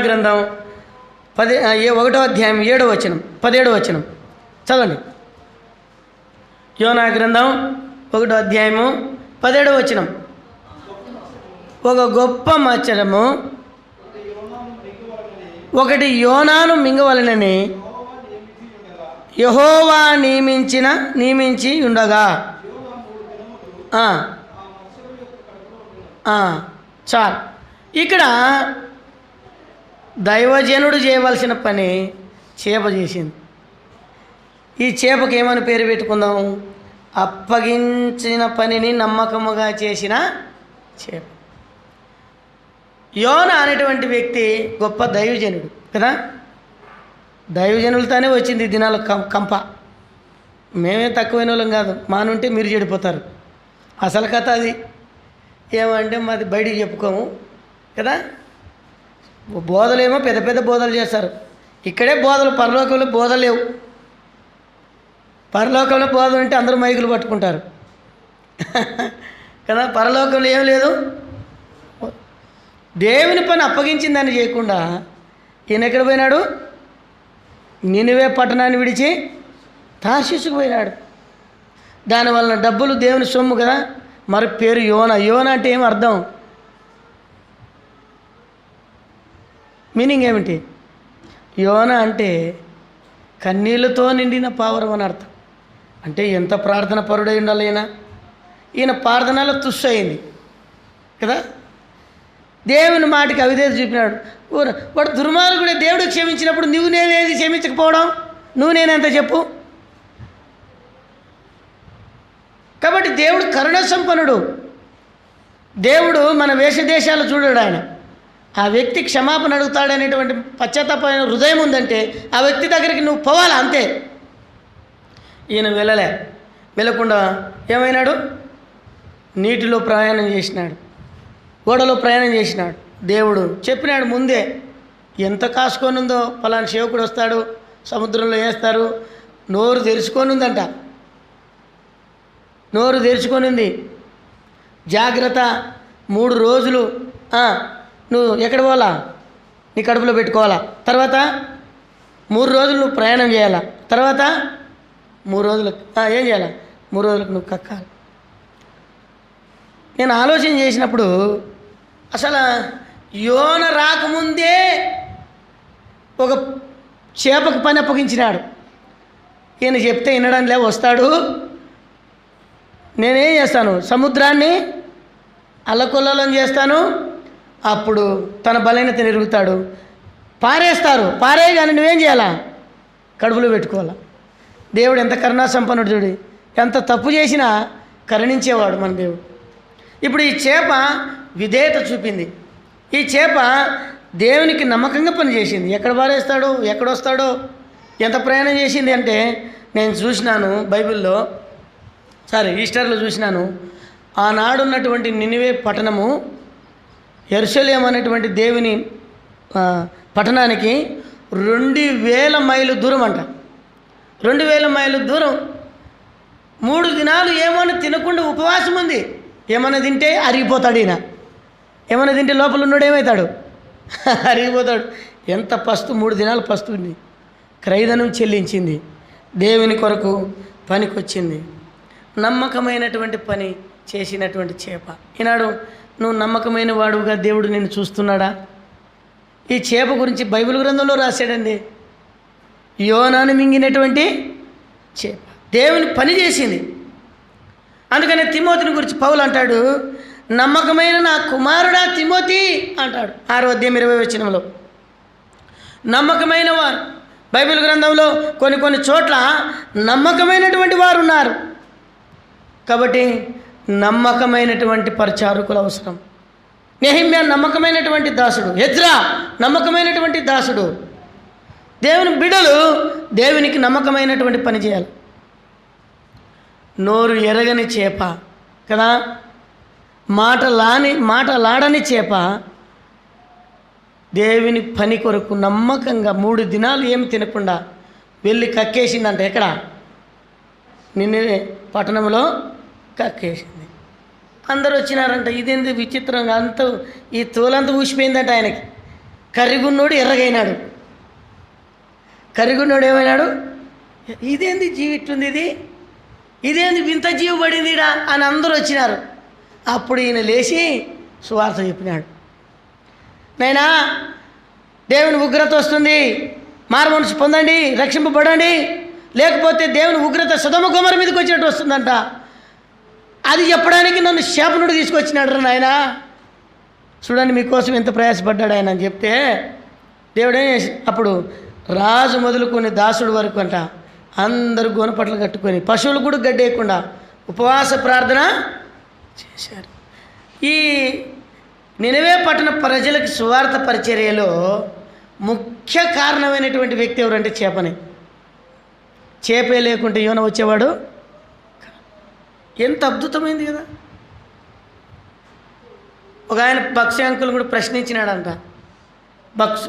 అధ్యాయం 7వ వచనం 17వ వచనం చదవండి. యోనా గ్రంథం 1వ అధ్యాయము 17వ వచనం. ఒక గొప్ప మచ్చరము ఒకటి యోనాను మింగవలనని యెహోవా నియమించి ఉండగా చాలు. ఇక్కడ దైవజనుడు చేయవలసిన పని చేప చేసింది. ఈ చేపకి ఏమని పేరు పెట్టుకుందాం? అప్పగించిన పనిని నమ్మకముగా చేసిన చేప. యోన అనేటువంటి వ్యక్తి గొప్ప దైవజనుడు కదా. దైవజనులతోనే వచ్చింది ఈ దినాల కంప. మేమే తక్కువైన వాళ్ళం కాదు, మానుంటే మీరు చెడిపోతారు. అసలు కథ అది. ఏమంటే మాది బయటికి చెప్పుకోము కదా. బోధలేమో పెద్ద పెద్ద బోధలు చేస్తారు. ఇక్కడే బోధలు, పరలోకంలో బోధలు లేవు. పరలోకంలో బోధ ఉంటే అందరూ మైకులు పట్టుకుంటారు కదా. పరలోకంలో ఏం లేదు. దేవుని పని అప్పగించిందని చేయకుండా ఈయన ఎక్కడ పోయినాడు? నినివే పట్టణాన్ని విడిచి తార్షీషుకు పోయినాడు. దానివలన డబ్బులు దేవుని సొమ్ము కదా. మరి పేరు యోన. యోన అంటే ఏం అర్థం? మీనింగ్ ఏమిటి? యోన అంటే కన్నీళ్ళతో నిండిన పావురం అని అర్థం. అంటే ఎంత ప్రార్థన పరుడై ఉండాలి ఈయన ప్రార్థనలో తుస్సు అయింది కదా. దేవుని మాటికి అవిధేయత చూపినాడు. వాడు దుర్మార్గుడే. దేవుడు క్షమించినప్పుడు నువ్వు నేనేది క్షమించకపోవడం, నువ్వు నేనెంత చెప్పు. కాబట్టి దేవుడు కరుణ సంపన్నుడు. దేవుడు మన వేషదేశాలు చూడడు. ఆయన ఆ వ్యక్తి క్షమాపణ అడుగుతాడనేటువంటి పశ్చాత్తాపమైన హృదయం ఉందంటే ఆ వ్యక్తి దగ్గరికి నువ్వు పోవాలా, అంతే. ఈయన వెళ్ళకుండా ఏమైనాడు? నీటిలో ప్రయాణం చేసినాడు, ఓడలో ప్రయాణం చేసినాడు. దేవుడు చెప్పినాడు ముందే, ఎంత కాసుకొని ఉందో, పలానా సేవకుడు వస్తాడు, సముద్రంలో వేస్తారు. నోరు తెరుచుకొని ఉందంట, నోరు తెరుచుకొనింది. జాగ్రత్త, 3 రోజులు నువ్వు ఎక్కడ పోవాలా? నీ కడుపులో పెట్టుకోవాలా. తర్వాత 3 రోజులు నువ్వు ప్రయాణం చేయాలా. తర్వాత 3 రోజులకు ఏం చేయాలా? 3 రోజులకు నువ్వు కక్కాలి. నేను ఆలోచన చేసినప్పుడు అసలు యోన రాకముందే ఒక చేపకు పని అప్పగించినాడు. ఈయన చెప్తే వినడానికి వస్తాడు. నేనేం చేస్తాను? సముద్రాన్ని అల్లకొల్లం చేస్తాను. అప్పుడు తన బలహీనత ఎరుగుతాడు. పారేస్తారు. కానీ నువ్వేం చేయాలా? కడుపులో పెట్టుకోవాలా. దేవుడు ఎంత కరుణా సంపన్నుడు చూడు. ఎంత తప్పు చేసినా కరుణించేవాడు మన దేవుడు. ఇప్పుడు ఈ చేప విధేయత చూపింది. ఈ చేప దేవునికి నమ్మకంగా పనిచేసింది. ఎక్కడ పారేస్తాడో, ఎక్కడొస్తాడో, ఎంత ప్రయాణం చేసింది అంటే నేను చూసినాను బైబిల్లో, ఈస్టర్లో చూసినాను. ఆనాడు ఉన్నటువంటి నినివే పట్టణము యెరూషలేము అనేటువంటి దేవుని పట్టణానికి 2000 మైలు దూరం అంట. 2000 మైలు దూరం 3 దినాలు ఏమన్నా తినకుండా ఉపవాసం ఉంది. ఏమన్నా తింటే అరిగిపోతాడు ఈయన. ఏమన్నా తింటే లోపల ఉన్నాడు ఏమవుతాడు? అరిగిపోతాడు. ఎంత పస్తు, 3 దినాలు పస్తు ఉంది. క్రైదనం చెల్లించింది, దేవుని కొరకు పనికొచ్చింది. నమ్మకమైనటువంటి పని చేసినటువంటి చేప. ఈనాడు నువ్వు నమ్మకమైన వాడుగా దేవుడు నిన్ను చూస్తున్నాడా? ఈ చేప గురించి బైబిల్ గ్రంథంలో రాశాడండి. యోనాను మింగినటువంటి చేప దేవుని పని చేసింది. అందుకని తిమోతిని గురించి పౌలు అంటాడు, నమ్మకమైన నా కుమారుడా తిమోతి అంటాడు 6వ అధ్యాయం 20వ వచనంలో. నమ్మకమైన వారు బైబిల్ గ్రంథంలో కొన్ని చోట్ల నమ్మకమైనటువంటి వారు ఉన్నారు. కాబట్టి నమ్మకమైనటువంటి పరిచారకులు అవసరం. నెహెమ్యా నమ్మకమైనటువంటి దాసుడు, ఎజ్రా నమ్మకమైనటువంటి దాసుడు. దేవుని బిడ్డలు దేవునికి నమ్మకమైనటువంటి పని చేయాలి. నోరు ఎరగని చేప కదా, మాటలాడని చేప దేవుని పని కొరకు నమ్మకంగా 3 దినాలు ఏమి తినకుండా వెళ్ళి కక్కేసిందంట. ఎక్కడ? నిన్నే పట్టణంలో కక్కేసింది. అందరూ వచ్చినారంట. ఇదేంది విచిత్రంగా, అంత ఈ తోలంతా ఊసిపోయిందంట ఆయనకి. కర్రిగున్నోడు ఎర్రగైనాడు. కర్రిగున్నోడు ఏమైనాడు? ఇదేంది జీవి ఇట్లుంది, ఇదేంది వింత జీవి పడిందిడా అని అందరూ వచ్చినారు. అప్పుడు ఈయన లేచి సువార్త చెప్పినాడు. నైనా దేవుని ఉగ్రత వస్తుంది, మారు మనసు పొందండి, రక్షింపబడండి, లేకపోతే దేవుని ఉగ్రత సొదొమ గొమొర్రా మీదకి వచ్చినట్టు వస్తుందంట. అది చెప్పడానికి నన్ను శాపనుడు తీసుకొచ్చినాడు రా నాయన. చూడండి మీకోసం ఎంత ప్రయాసపడ్డాడు ఆయన అని చెప్తే, దేవుడే అప్పుడు రాజు మొదలుకొని దాసుడు వరకు అంట అందరూ గోనపట్లు కట్టుకొని పశువులు కూడా గడ్డేయకుండా ఉపవాస ప్రార్థన చేశారు. ఈ నినవే పట్టణ ప్రజలకు సువార్త పరిచర్యలో ముఖ్య కారణమైనటువంటి వ్యక్తి ఎవరంటే చేపనే. చేపే లేకుంటే యోన వచ్చేవాడు. ఎంత అద్భుతమైంది కదా. ఒక ఆయన భక్ష్య అంకుల్ కూడా ప్రశ్నించినాడంట.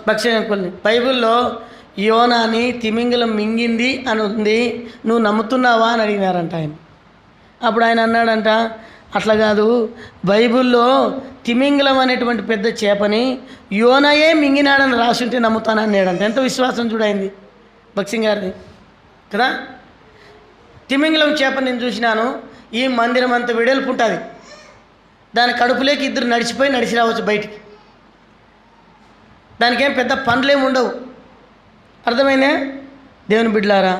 భక్ష్య అంకుల్ని, బైబిల్లో యోనాని తిమింగలం మింగింది అని ఉంది, నువ్వు నమ్ముతున్నావా అని అడిగినారంట ఆయన. అప్పుడు ఆయన అన్నాడంట, అట్లా కాదు, బైబిల్లో తిమింగలం అనేటువంటి పెద్ద చేపని యోనయే మింగినాడని రాసుంటే నమ్ముతానన్నాడంట. ఎంత విశ్వాసం చూడైంది భక్సింగ్ గారిది కదా. తిమింగలం చేప నేను చూసినాను, ఈ మందిరం అంత వెడల్పు ఉంటుంది, దాని కడుపులోకి 2 నడిచి రావచ్చు బయటికి. దానికేం పెద్ద పండ్లేమి ఉండవు. అర్థమైందే దేవుని బిడ్డలారా?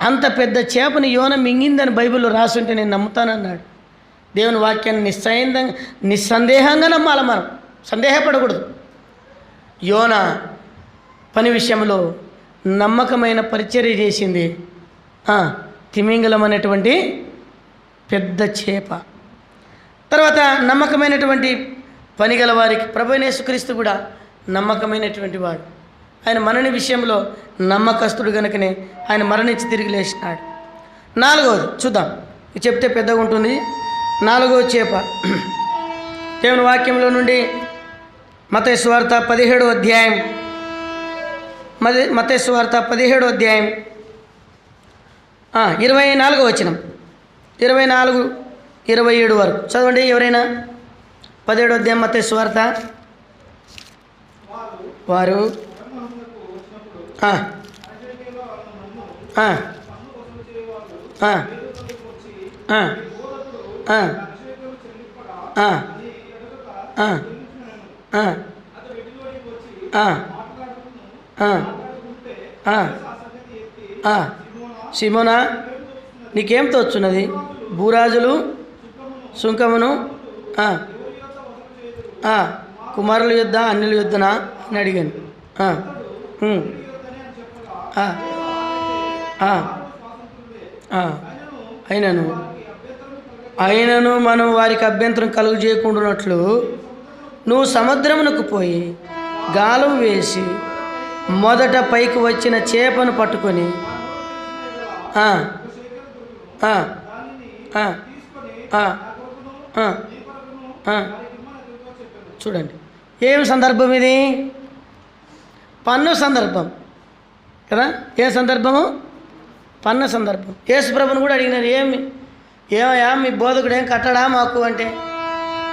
అంత పెద్ద చేపని యోన మింగిందని బైబిల్లో రాసుంటే నేను నమ్ముతానన్నాడు. దేవుని వాక్యాన్ని నిస్సందేహంగా నమ్మాలి మనం, సందేహపడకూడదు. యోన పని విషయంలో నమ్మకమైన పరిచర్య చేసింది. తిమింగలం అనేటువంటి పెద్ద చేప. తర్వాత నమ్మకమైనటువంటి పని గల వారికి ప్రభువైన యేసుక్రీస్తు కూడా నమ్మకమైనటువంటి వాడు. ఆయన మరణి విషయంలో నమ్మకస్తుడు కనుకనే ఆయన మరణించి తిరిగి లేచినాడు. 4వది చూద్దాం, ఇది చెప్తే పెద్దగా ఉంటుంది. 4వ చేప దేవుని వాక్యంలో నుండి మత్తయి సువార్త 17వ అధ్యాయం, మత్తయి సువార్త 17వ అధ్యాయం 24వ వచనం, 24, 27 వరకు చదవండి ఎవరైనా. 17వ అధ్యాయం మత్తయి సువార్త. వారు సిమోనా నీకేం తోచున్నది? భూరాజులు సుంకమును కుమారుల యుద్ధ అన్యుల యుద్ధనా అని అడిగాను. అయినను మనం వారికి అభ్యంతరం కలుగు చేయకుండానట్లు నువ్వు సముద్రమునకు పోయి గాలం వేసి మొదట పైకి వచ్చిన చేపను పట్టుకొని చూడండి ఏం సందర్భం ఇది? పన్ను సందర్భం. కదా. ఏ సందర్భము? పన్న సందర్భం. యేసుప్రభుని కూడా అడిగినారు, ఏమయ్యా మీ బోధకుడు ఏం కట్టడా మాకు అంటే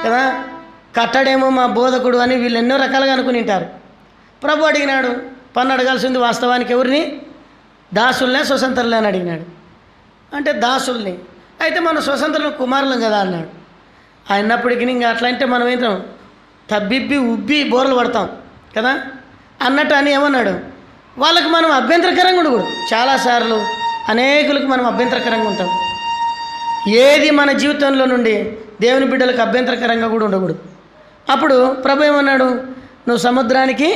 కదా, కట్టడేమో మా బోధకుడు అని వీళ్ళు ఎన్నో రకాలుగా అనుకుని ఉంటారు. ప్రభు అడిగినాడు, పన్ను అడగాల్సింది వాస్తవానికి ఎవరిని? దాసుల్నే స్వతంత్రులే అని అడిగినాడు. అంటే దాసుల్ని అయితే మన స్వతంత్రం కుమారులం కదా అన్నాడు. అయినప్పటికీ ఇంకా అట్లా అంటే మనం ఏంటో తబ్బిబ్బి ఉబ్బి బోర్లు పడతాం కదా అన్నట్టు అని ఏమన్నాడు, వాళ్ళకి మనం అభ్యంతరకరంగా ఉండకూడదు. చాలాసార్లు అనేకులకు మనం అభ్యంతరకరంగా ఉంటాం. ఏది మన జీవితంలో నుండి దేవుని బిడ్డలకు అభ్యంతరకరంగా కూడా ఉండకూడదు. అప్పుడు ప్రభు ఏమన్నాడు, నువ్వు సముద్రానికి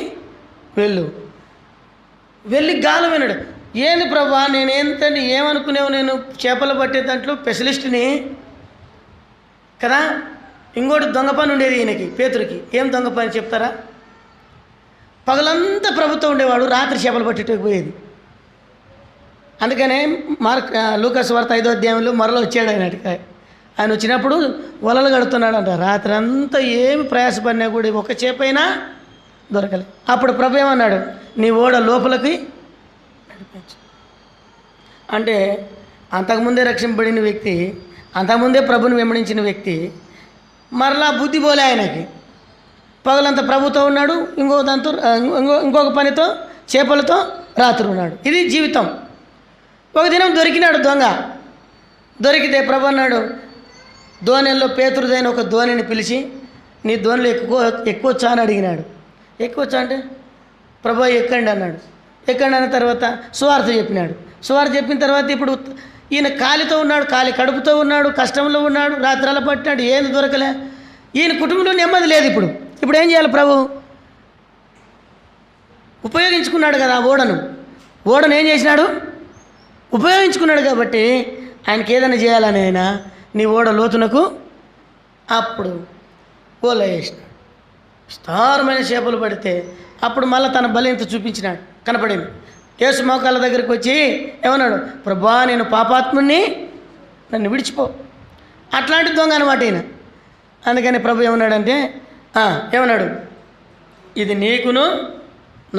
వెళ్ళి గాలం విన్నాడు. ఏంది ప్రభా, నేను ఏమనుకునేవు, నేను చేపలు పట్టే దాంట్లో స్పెషలిస్ట్ని కదా. ఇంకోటి దొంగ పని ఉండేది ఈయనకి, పేతురికి. ఏం దొంగ పని చెప్తారా? పగలంతా ప్రభుత్వం ఉండేవాడు, రాత్రి చేపలు పట్టేటకు పోయేది. అందుకనే లూకాసు వార్త 5వ అధ్యాయంలో మరలో వచ్చాడు ఆయన వచ్చినప్పుడు వలలు కడుతున్నాడు అంట. రాత్రి అంతా ఏమి ప్రయాసపడినా కూడా ఒక చేపైనా దొరకలే. అప్పుడు ప్రభు ఏమన్నాడు, నీ ఓడ లోపలికి నడిపించు అంటే అంతకుముందే రక్షింపబడిన వ్యక్తి, అంతకుముందే ప్రభుని వెంబడించిన వ్యక్తి మరలా బుద్ధి పోలే ఆయనకి. పగలంతా ప్రభుతో ఉన్నాడు, ఇంకొక పనితో చేపలతో రాత్రి ఉన్నాడు. ఇది జీవితం. ఒక దినం దొరికినాడు దొంగ. దొరికితే ప్రభు అన్నాడు, దోణిలో పేతురుదైన ఒక దోణిని పిలిచి, నీ దోణిలో ఎక్కువచ్చా అని అడిగినాడు. ఎక్కువచ్చా అంటే ప్రభు ఎక్కండి అన్నాడు. ఎక్కండి అన్న తర్వాత సువార్త చెప్పినాడు. సువార్త చెప్పిన తర్వాత ఇప్పుడు ఈయన కాలితో ఉన్నాడు, కాలి కడుపుతో ఉన్నాడు, కష్టంలో ఉన్నాడు, రాత్రాల పట్టినాడు, ఏంది దొరకలే. ఈయన కుటుంబంలో నెమ్మది లేదు. ఇప్పుడు ఏం చేయాలి? ప్రభు ఉపయోగించుకున్నాడు కదా ఓడను ఏం చేసినాడు? ఉపయోగించుకున్నాడు. కాబట్టి ఆయనకి ఏదైనా చేయాలని ఆయన నీ ఓడ లోతునకు అప్పుడు ఓల వేసినాడు. విస్తారమైన చేపలు పడితే అప్పుడు మళ్ళీ తన బలింత చూపించినాడు, కనపడింది. యేసు మోకాళ్ళ దగ్గరికి వచ్చి ఏమన్నాడు, ప్రభా నేను పాపాత్ముని, నన్ను విడిచిపో. అట్లాంటి దొంగ అనమాట ఈయన. అందుకని ప్రభు ఏమన్నాడంటే ఏమన్నాడు, ఇది నీకును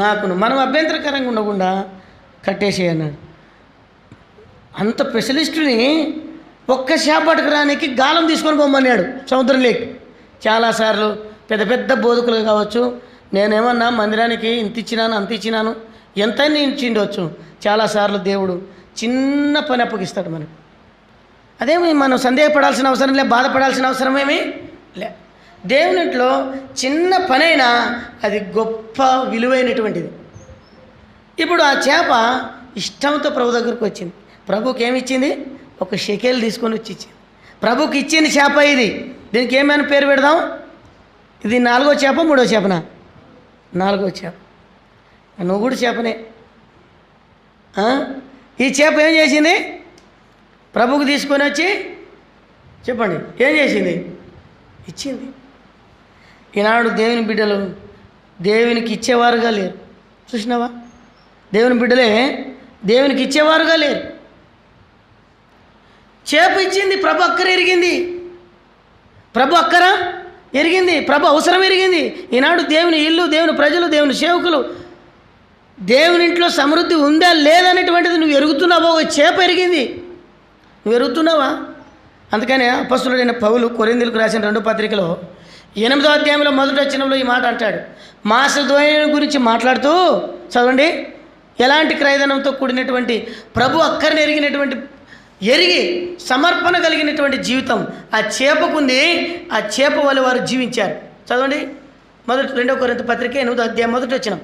నాకును మనం అభ్యంతరకరంగా ఉండకుండా కట్టేసేయి అన్నాడు. అంత స్పెషలిస్టుని ఒక్క చేప పట్టుకురానికి గాలం తీసుకొని పోమన్నాడు సముద్రంలోకి. చాలాసార్లు పెద్ద పెద్ద బోధకులు కావచ్చు, నేనేమన్నా మందిరానికి ఇంత ఇచ్చినాను అంత ఇచ్చినాను ఎంతైనా ఇచ్చిండవచ్చు. చాలాసార్లు దేవుడు చిన్న పని అప్పగిస్తాడు మనకు. అదేమి మనం సందేహపడాల్సిన అవసరం లే, బాధపడాల్సిన అవసరమేమీ లే. దేవునింట్లో చిన్న పనైనా అది గొప్ప విలువైనటువంటిది. ఇప్పుడు ఆ చేప ఇష్టంతో ప్రభు దగ్గరకు వచ్చింది. ప్రభుకి ఏమి ఇచ్చింది? ఒక షెకెల్ తీసుకొని వచ్చి ఇచ్చింది. ప్రభుకి ఇచ్చింది చేప ఇది. దీనికి ఏమైనా పేరు పెడదాం? ఇది 4వ చేప 3వ చేపనా? 4వ చేప. నువ్వు కూడా చేపనే. ఈ చేప ఏం చేసింది? ప్రభుకు తీసుకొని వచ్చి చెప్పండి ఏం చేసింది? ఇచ్చింది. ఈనాడు దేవుని బిడ్డలు దేవునికి ఇచ్చేవారుగా లేరు. చూసినావా? దేవుని బిడ్డలే దేవునికి ఇచ్చేవారుగా లేరు. చేప ఇచ్చింది, ప్రభు అక్కర ఎరిగింది. ప్రభు అక్కర ఎరిగింది, ప్రభు అవసరం ఎరిగింది. ఈనాడు దేవుని ఇల్లు, దేవుని ప్రజలు, దేవుని సేవకులు, దేవుని ఇంట్లో సమృద్ధి ఉందా లేదనేటువంటిది నువ్వు ఎరుగుతున్నావా? ఒక చేప ఎరిగింది, నువ్వు ఎరుగుతున్నావా? అందుకనే అపొస్తలుడైన పౌలు కొరింథీయులకు రాసిన 2వ పత్రికలో 8వ అధ్యాయంలో 1వ వచనంలో ఈ మాట అంటాడు. మాసిదోనియ గురించి మాట్లాడుతూ చదవండి. ఎలాంటి క్రయధనంతో కూడినటువంటి ప్రభు అక్కర్ని ఎరిగి సమర్పణ కలిగినటువంటి జీవితం ఆ చేపకుంది. ఆ చేప వల్ల వారు జీవించారు. చదవండి 2వ కొరింథీ పత్రిక 8వ అధ్యాయం 1వ వచనం.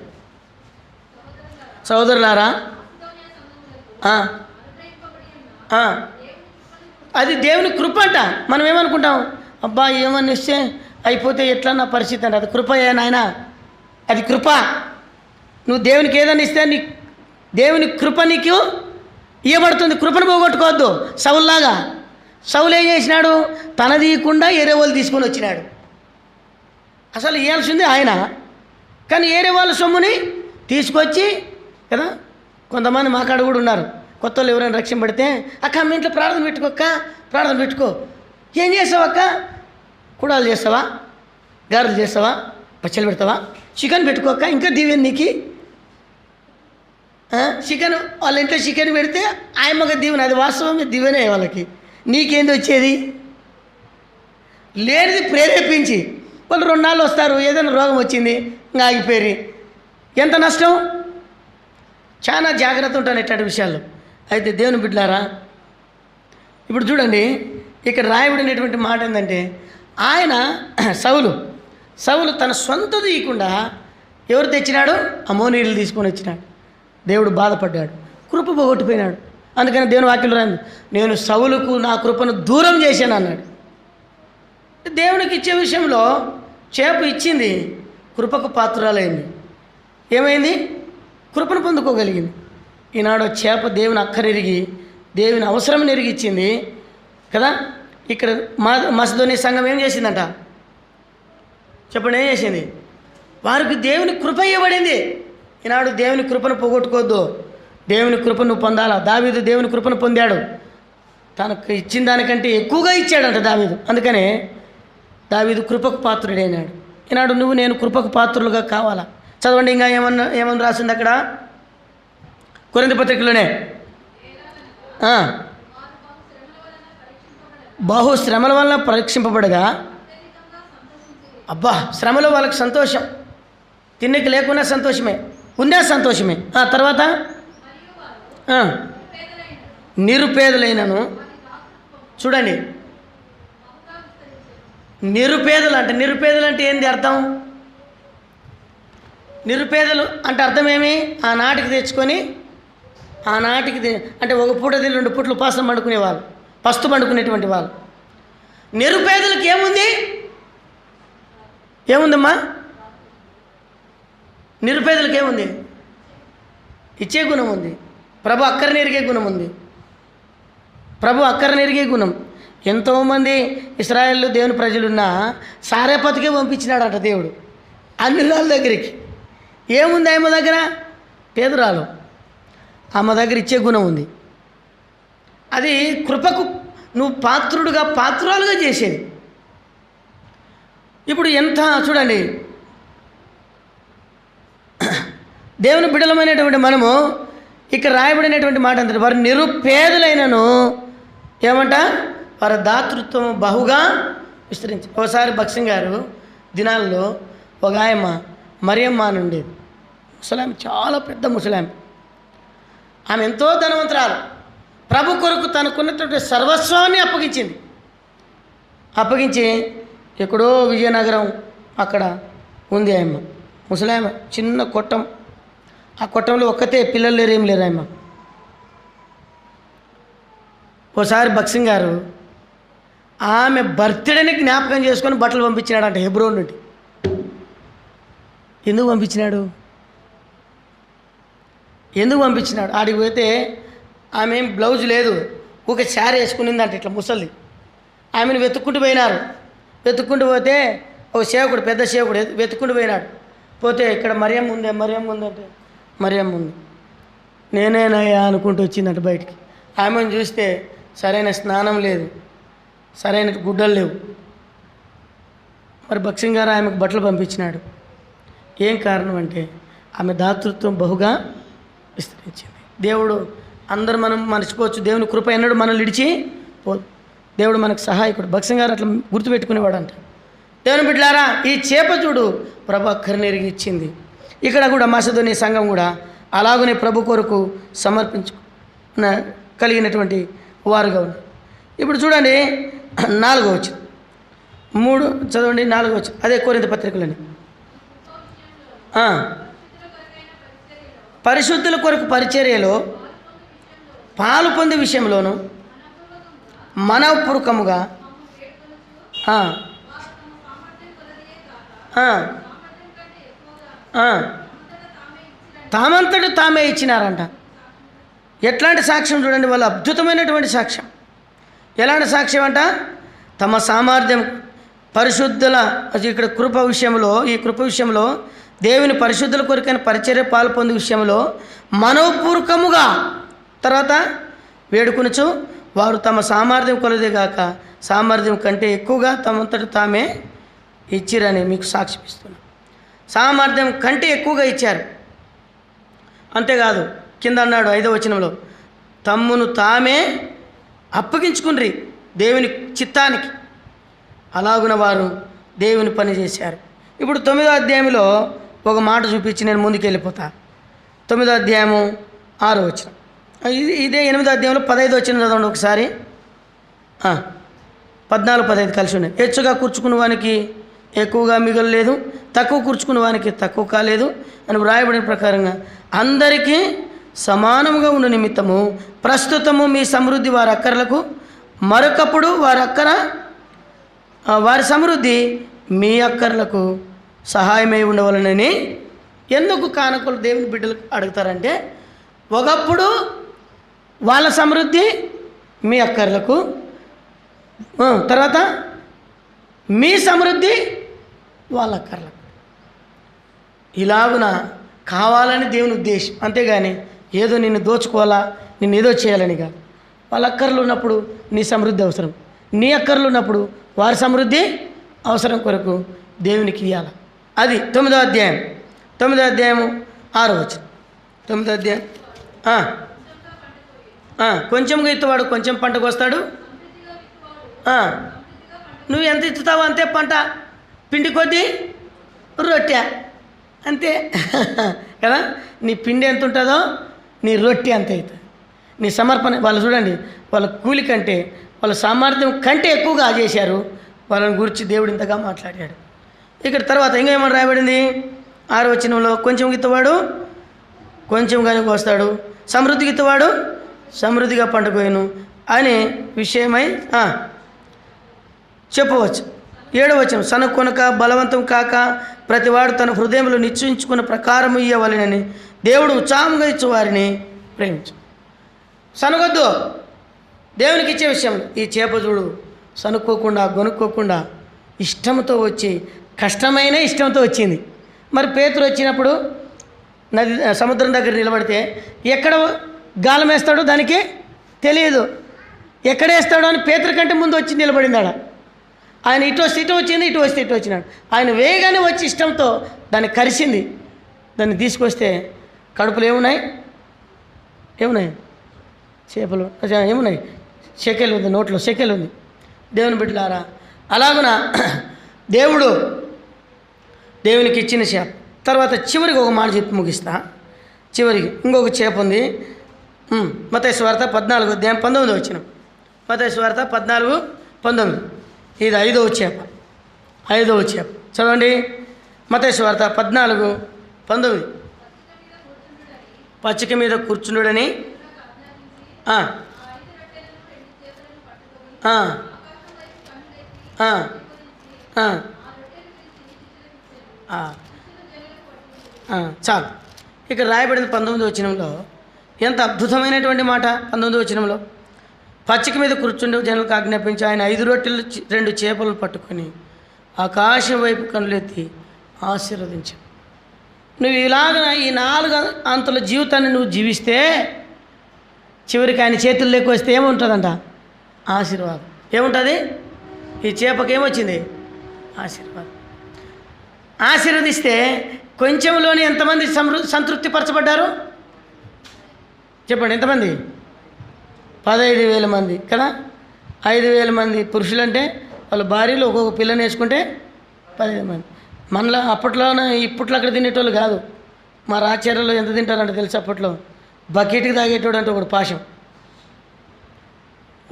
సోదరులారా, అది దేవుని కృప అంట. మనం ఏమనుకుంటాం, అబ్బా ఏమని ఇస్తే అయిపోతే ఎట్లా నా పరిస్థితి అంటే, అది కృపయే నాయన, అది కృప. నువ్వు దేవునికి ఏదైనా ఇస్తే దేవుని కృప నీకు ఇవ్వబడుతుంది. కృపను పోగొట్టుకోవద్దు. సౌల్లాగా సౌలు ఏం చేసినాడు? తనదీయకుండా ఏరే వాళ్ళు తీసుకొని వచ్చినాడు. అసలు ఇవ్వాల్సింది ఆయన, కానీ ఏరే వాళ్ళ సొమ్ముని తీసుకొచ్చి కదా. కొంతమంది మా కాడ కూడా ఉన్నారు, కొత్త వాళ్ళు ఎవరైనా రక్షింపడితే, అక్క మీ ఇంట్లో ప్రార్థన పెట్టుకోక్క, ప్రార్థన పెట్టుకో. ఏం చేస్తావు అక్క? కుడాలు చేస్తావా, గారెలు చేస్తావా, పచ్చళ్ళు పెడతావా, చికెన్ పెట్టుకోక్క, ఇంకా దీవెన్ నీకు చికెన్ వాళ్ళ ఇంట్లో చికెన్ పెడితే ఆయమ్మగా దీవెన, అది వాస్తవమే దీవెనే వాళ్ళకి. నీకేంది వచ్చేది? లేనిది ప్రేరేపించి వాళ్ళు 2 నాళ్ళు వస్తారు, ఏదైనా రోగం వచ్చింది ఇంకా ఆగిపోయి ఎంత నష్టం. చాలా జాగ్రత్త ఉంటాను ఇట్లాంటి విషయాల్లో. అయితే దేవుని బిడ్డలారా, ఇప్పుడు చూడండి ఇక్కడ రాయబడినటువంటి మాట ఏంటంటే, ఆయన సౌలు తన సొంతది ఇవ్వకుండా ఎవరు తెచ్చినాడు? అమోనీయులు తీసుకొని వచ్చినాడు. దేవుడు బాధపడ్డాడు, కృప పోగొట్టిపోయినాడు. అందుకని దేవుని వాక్యంలో రాయింది, నేను సౌలుకు నా కృపను దూరం చేశాను అన్నాడు. దేవునికి ఇచ్చే విషయంలో చేప ఇచ్చింది, కృపకు పాత్రురాలైంది. ఏమైంది? కృపను పొందుకోగలిగింది. ఈనాడు చేప దేవుని అక్కరెరిగి దేవుని అవసరం నెరిగి ఇచ్చింది కదా. ఇక్కడ మసిదోనియా సంఘం ఏం చేసిందంట చెప్పండి? ఏం చేసింది? వారికి దేవుని కృప ఇవ్వబడింది. ఈనాడు దేవుని కృపను పోగొట్టుకోవద్దు, దేవుని కృపను పొందాలా. దావీదు దేవుని కృపను పొందాడు, తనకు ఇచ్చిన దానికంటే ఎక్కువగా ఇచ్చాడంట దావీదు. అందుకనే దావీదు కృపకు పాత్రుడైనాడు. ఈనాడు నువ్వు నేను కృపకు పాత్రులుగా కావాలా? చదవండి, ఇంకా ఏమని రాసింది అక్కడ కొరింథీ పత్రికలోనే, బహు శ్రమల వలన పరీక్షింపబడగా. అబ్బా, శ్రమలో వాళ్ళకి సంతోషం, తిన్నకి లేకున్నా సంతోషమే, ఉన్నా సంతోషమే. తర్వాత నిరుపేదలైనను. చూడండి, నిరుపేదలు అంటే ఏంది అర్థం? నిరుపేదలు అంటే అర్థం ఏమి? ఆనాటికి తెచ్చుకొని అంటే ఒక పూట తిని 2 పూటలు ఉపాసం పండుకునేవాళ్ళు, పస్తు పండుకునేటువంటి వాళ్ళు. నిరుపేదలకు ఏముందమ్మా? నిరుపేదలకు ఏముంది? ఇచ్చే గుణం ఉంది. ప్రభు అక్కరని ఎరిగే గుణం ఉంది. ఎంతోమంది ఇశ్రాయేలు దేవుని ప్రజలున్నా సారేపతికే పంపించినాడట దేవుడు అన్ని వాళ్ళ దగ్గరికి. ఏముంది ఆమె దగ్గర? పేదరాలు. ఆమె దగ్గర ఇచ్చే గుణం ఉంది. అది కృపకు నువ్వు పాత్రురాలుగా చేసేది. ఇప్పుడు ఎంత చూడండి, దేవుని బిడ్డలమైనటువంటి మనము ఇక్కడ రాయబడినటువంటి మాట అంటారు, వారు నిరుపేదలైనను ఏమంట? వారి దాతృత్వం బహుగా విస్తరించి. ఒకసారి భక్సింగ్ గారు దినాల్లో ఒక ఆయమ్మ మరియమ్మ అని ఉండేది, ముసలాం, చాలా పెద్ద ముసలాం. ఆమె ఎంతో ధనవంతురాలు. ప్రభు కొరకు తనకున్నటువంటి సర్వస్వాన్ని అప్పగించి ఎక్కడో విజయనగరం అక్కడ ఉంది ఆయమ్మ, ముసలామ, చిన్న కొట్టం. ఆ కొట్టంలో ఒక్కతే, పిల్లలు లేరు, ఏం లేరు ఆయమ్మ. ఓసారి భక్సింగ్ గారు ఆమె బర్త్డేని జ్ఞాపకం చేసుకొని బట్టలు పంపించినాడంట హెబ్రోన్ నుండి. ఎందుకు పంపించినాడు? ఆడికి పోతే ఆమె ఏం బ్లౌజ్ లేదు, ఒక శారీ వేసుకునిందంట ఇట్లా ముసలి. ఆమెను వెతుక్కుంటూ పోతే ఒక సేవకుడు, పెద్ద సేవకుడు వెతుక్కుంటూ పోయినాడు. పోతే ఇక్కడ మరియమ్మ ఉందంటే మరియమ్మ ఉంది. నేనేనయ్యా అనుకుంటూ వచ్చిందంట బయటికి. ఆమెను చూస్తే సరైన స్నానం లేదు, సరైన గుడ్డలు లేవు. మరి భక్సింగ్ గారు ఆమెకు బట్టలు పంపించినాడు. ఏం కారణం అంటే ఆమె దాతృత్వం బహుగా విస్తరించింది. దేవుడు అందరూ మనం మర్చిపోవచ్చు, దేవుని కృప ఎన్నడూ మనల్ని విడిచి పోదు. దేవుడు మనకు సహాయకుడు. భక్సింగ్ గారు అట్లా గుర్తుపెట్టుకునేవాడు అంట. దేవుని బిడ్డలారా, ఈ చేప చూడు ప్రభు అక్కరిని ఎరిగి ఇచ్చింది. ఇక్కడ కూడా మసిదోనియా సంఘం కూడా అలాగనే ప్రభు కొరకు కలిగినటువంటి వారుగా ఉంది. ఇప్పుడు చూడండి 4వ వచనం, 3 చదవండి, 4వ వచనం, అదే కొరింథీ పత్రికలని. పరిశుద్ధుల కొరకు పరిచర్యలో పాలు పొందే విషయంలోను మనఃపూర్వకముగా తామంతటి తామే ఇచ్చినారంట. ఎట్లాంటి సాక్ష్యం చూడండి, వాళ్ళు అద్భుతమైనటువంటి సాక్ష్యం. ఎలాంటి సాక్ష్యం అంట? తమ సామర్థ్యం, పరిశుద్ధుల ఇక్కడ ఈ కృప విషయంలో దేవుని పరిశుద్ధుల కొరకైన పరిచర్య పాలు పొందే విషయంలో మనఃపూర్వకముగా, తర్వాత వేడుకొనుచు వారు తమ సామర్థ్యం కొలదే గాక సామర్థ్యం కంటే ఎక్కువగా తమంతట తామే ఇచ్చిరని మీకు సాక్ష్యం ఇస్తున్నాను. సామర్థ్యం కంటే ఎక్కువగా ఇచ్చారు. అంతేకాదు, కింద అన్నాడు 5వ వచనంలో, తమ్మును తామే అప్పగించుకుని దేవుని చిత్తానికి. అలాగున వారు దేవుని పని చేశారు. ఇప్పుడు 9వ అధ్యాయంలో ఒక మాట చూపించి నేను ముందుకు వెళ్ళిపోతా. 9వ అధ్యాయము 6వ వచనం. ఇదే 8వ అధ్యాయంలో 15వ వచనం చదవండి ఒకసారి. 14, 15 కలిసి ఉన్నాయి. హెచ్చుగా కూర్చుకున్న వానికి ఎక్కువగా మిగలలేదు, తక్కువ కూర్చుకున్న వానికి తక్కువ కాలేదు అని వ్రాయబడిన ప్రకారంగా అందరికీ సమానముగా ఉన్న నిమిత్తము ప్రస్తుతము మీ సమృద్ధి వారి అక్కర్లకు, మరొకప్పుడు వారి సమృద్ధి మీ అక్కర్లకు సహాయమై ఉండవలనని. ఎందుకు కానుకలు దేవుని బిడ్డలకు అడుగుతారంటే, ఒకప్పుడు వాళ్ళ సమృద్ధి మీ అక్కర్లకు, తర్వాత మీ సమృద్ధి వాళ్ళ అక్కర్లకు. ఇలాగున కావాలని దేవుని ఉద్దేశం, అంతేగాని ఏదో నిన్ను దోచుకోవాలా, నిన్ను ఏదో చేయాలనిగా. వాళ్ళ అక్కర్లు ఉన్నప్పుడు నీ సమృద్ధి అవసరం, నీ అక్కర్లు ఉన్నప్పుడు వారి సమృద్ధి అవసరం కొరకు దేవునికి ఇవ్వాలి. అది 9వ అధ్యాయం 9వ అధ్యాయము 6వ వచనం. 9వ అధ్యాయం కొంచెంగా ఇత్తవాడు కొంచెం పంటకు వస్తాడు. నువ్వు ఎంత ఇచ్చుతావో అంతే పంట, పిండి కొద్దీ రొట్టె అంతే కదా. నీ పిండి ఎంత ఉంటుందో నీ రొట్టె అంత అవుతుంది. నీ సమర్పణ, వాళ్ళు చూడండి, వాళ్ళ కూలి కంటే వాళ్ళ సామర్థ్యం కంటే ఎక్కువగా చేశారు. వాళ్ళని గురించి దేవుడు ఇంతగా మాట్లాడాడు. ఇక్కడ తర్వాత ఇంకా ఏమని రాయబడింది 6వ వచనంలో, కొంచెం గిత్తవాడు కొంచెంగానే వస్తాడు, సమృద్ధి గిత్తవాడు సమృద్ధిగా పండుకోయను అనే విషయమై చెప్పవచ్చు. 7వ వచనం, సనకొనక బలవంతం కాక ప్రతివాడు తన హృదయంలో నిశ్చయించుకున్న ప్రకారం ఇవ్వవలెనని దేవుడు ఉత్సాహంగా ఇచ్చు వారిని ప్రేమించు. సనగొద్దు దేవునికి ఇచ్చే విషయంలో. ఈ చేప చూడు, సనుక్కోకుండా గొనుక్కోకుండా ఇష్టంతో వచ్చి, కష్టమైన ఇష్టంతో వచ్చింది. మరి పేతురు వచ్చినప్పుడు సముద్రం దగ్గర నిలబడితే ఎక్కడ గాలం వేస్తాడో దానికి తెలియదు, ఎక్కడ వేస్తాడో అని పేతురు కంటే ముందు వచ్చి నిలబడింది ఆడ. ఆయన ఇటు వస్తే ఇటు వచ్చింది, ఇటు వస్తే ఇటు వచ్చినాడు. ఆయన వేగానే వచ్చి ఇష్టంతో దాన్ని కరిసింది. దాన్ని తీసుకొస్తే కడుపులో ఏమున్నాయి చేపలు, ఏమున్నాయి షెకెల్ ఉంది, నోట్లో షెకెల్ ఉంది. దేవుని బిడ్డలారా, అలాగున దేవునికి ఇచ్చిన చేప. తర్వాత చివరికి ఒక మాట చెప్పి ముగిస్తా. చివరికి ఇంకొక చేప ఉంది. మత్తయి సువార్త 14వ అధ్యాయం 19వ వచనం. మత్తయి సువార్త 14:19. ఇది 5వ చేప. చదవండి. మత్తయి సువార్త 14:19. పచ్చిక మీద కూర్చున్నాడని చాలు. ఇక్కడ రాయబడింది 19వ వచనంలో. ఎంత అద్భుతమైనటువంటి మాట 19వ వచనంలో. పచ్చిక మీద కూర్చుండే జనులకు ఆజ్ఞాపించి ఆయన 5 రొట్టెలు 2 చేపలను పట్టుకొని ఆకాశం వైపు కనులెత్తి ఆశీర్వదించాడు. నువ్వు ఇలాగ ఈ 4 అంతుల జీవితాన్ని నువ్వు జీవిస్తే చివరికి ఆయన చేతుల్లోకి వస్తే ఏముంటుందంట? ఆశీర్వాదం. ఏముంటుంది? ఈ చేపకి ఏమొచ్చింది? ఆశీర్వాదం. ఆశీర్వదిస్తే కొంచెంలోని ఎంతమంది సంతృప్తి పరచబడ్డారు చెప్పండి? ఎంతమంది? 15,000 మంది కదా. 5,000 మంది పురుషులంటే వాళ్ళ భార్యలు ఒక్కొక్క పిల్లని వేసుకుంటే 15 మంది. మనలో అప్పట్లోనే ఇప్పట్లో అక్కడ తినేటోళ్ళు కాదు. మా రాచర్యలో ఎంత తింటారంటే తెలుసు, అప్పట్లో బకెట్కి తాగేటోడు అంటే ఒకడు పాశం.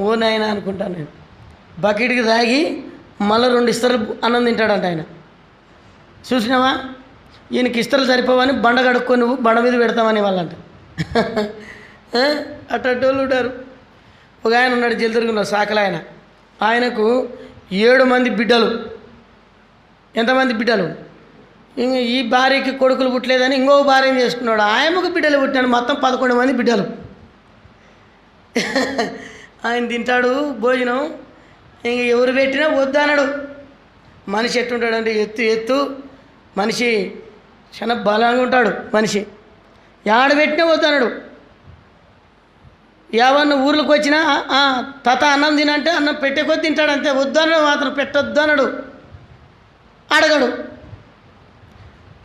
ఓ నాయన అనుకుంటాను నేను. బకెట్కి తాగి మళ్ళీ 2 ఇస్తలు అన్నం తింటాడంట ఆయన. చూసినావా? ఈయనకి ఇస్తలు సరిపోవని బండ కడుక్కొని నువ్వు బండ మీద పెడతామని వాళ్ళంట. అట్టోళ్ళు ఉంటారు. ఒక ఆయన ఉన్నాడు, జల్దురుగున్నాడు, సాకల ఆయన. ఆయనకు 7 మంది బిడ్డలు. ఎంతమంది బిడ్డలు? ఇంక ఈ భార్యకి కొడుకులు పుట్టలేదని ఇంకో భార్యను చేసుకున్నాడు. ఆయనకు బిడ్డలు పుట్టినాడు. మొత్తం 11 మంది బిడ్డలు. ఆయన తింటాడు భోజనం, ఇంక ఎవరు పెట్టినా వద్దు అన్నాడు. మనిషి ఎట్టుంటాడంటే ఎత్తు మనిషి, చాలా బలంగా ఉంటాడు మనిషి. యాడ పెట్టినా వద్దు అన్నాడు. ఎవరిని ఊర్లోకి వచ్చినా తాత అన్నం తినంటే అన్నం పెట్టే కొద్ది తింటాడు అంతే. వద్దు అన్నాడు మాత్రం, పెట్టొద్దు అన్నాడు, అడగడు.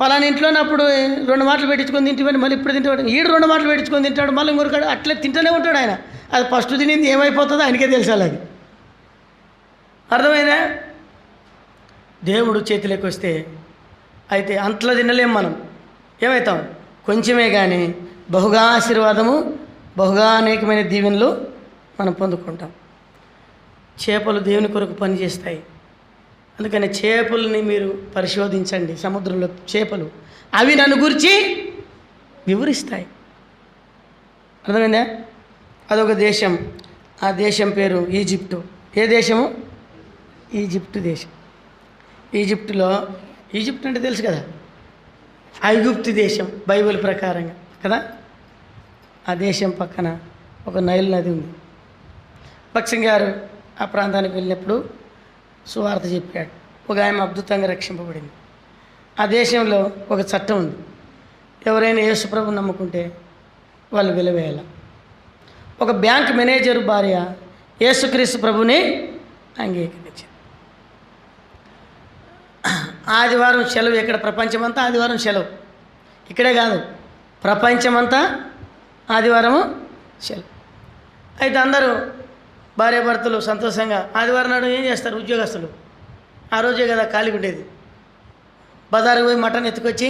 పలానా ఇంట్లోనప్పుడు 2 మాటలు పెట్టించుకొని తింటే మళ్ళీ ఇప్పుడు తింటాడు, ఈడు 2 మాటలు పెట్టించుకొని తింటాడు, మళ్ళీ ఇంకొకడు అట్లే తింటూనే ఉంటాడు ఆయన. అది ఫస్ట్ తినింది ఏమైపోతుందో ఆయనకే తెలుసాలి. అది అర్థమైందా? దేవుడు చేతిలోకి వస్తే అయితే అంతలో తినలేం మనం, ఏమవుతాం? కొంచెమే కానీ బహుగా ఆశీర్వాదము, బహుగా అనేకమైన దీవెనలు మనం పొందుకుంటాం. చేపలు దేవుని కొరకు పనిచేస్తాయి. అందుకని చేపల్ని మీరు పరిశోధించండి. సముద్రంలో చేపలు అవి నన్ను గురించి వివరిస్తాయి. అర్థమైందా? అదొక దేశం. ఆ దేశం పేరు ఈజిప్టు. ఏ దేశము? ఈజిప్టు దేశం. ఈజిప్ట్ అంటే తెలుసు కదా, ఐగుప్తు దేశం బైబిల్ ప్రకారంగా కదా. ఆ దేశం పక్కన ఒక నైల్ నది ఉంది. భక్సింగ్ గారు ఆ ప్రాంతానికి వెళ్ళినప్పుడు సువార్త చెప్పాడు. ఒక ఆమె అద్భుతంగా రక్షింపబడింది. ఆ దేశంలో ఒక చట్టం ఉంది, ఎవరైనా యేసుప్రభుని నమ్ముకుంటే వాళ్ళు వెలివేయాలి. ఒక బ్యాంక్ మేనేజర్ భార్య యేసుక్రీస్తు ప్రభుని అంగీకరించింది. ఆదివారం సెలవు. ఇక్కడ ప్రపంచమంతా ఆదివారం సెలవు. ఇక్కడే కాదు, ప్రపంచమంతా ఆదివారము సెలవు. అయితే అందరూ భార్యాభర్తలు సంతోషంగా ఆదివారం నాడు ఏం చేస్తారు? ఉద్యోగస్తులు ఆ రోజే కదా ఖాళీగా ఉండేది. బజారుకు పోయి మటన్ ఎత్తుకొచ్చి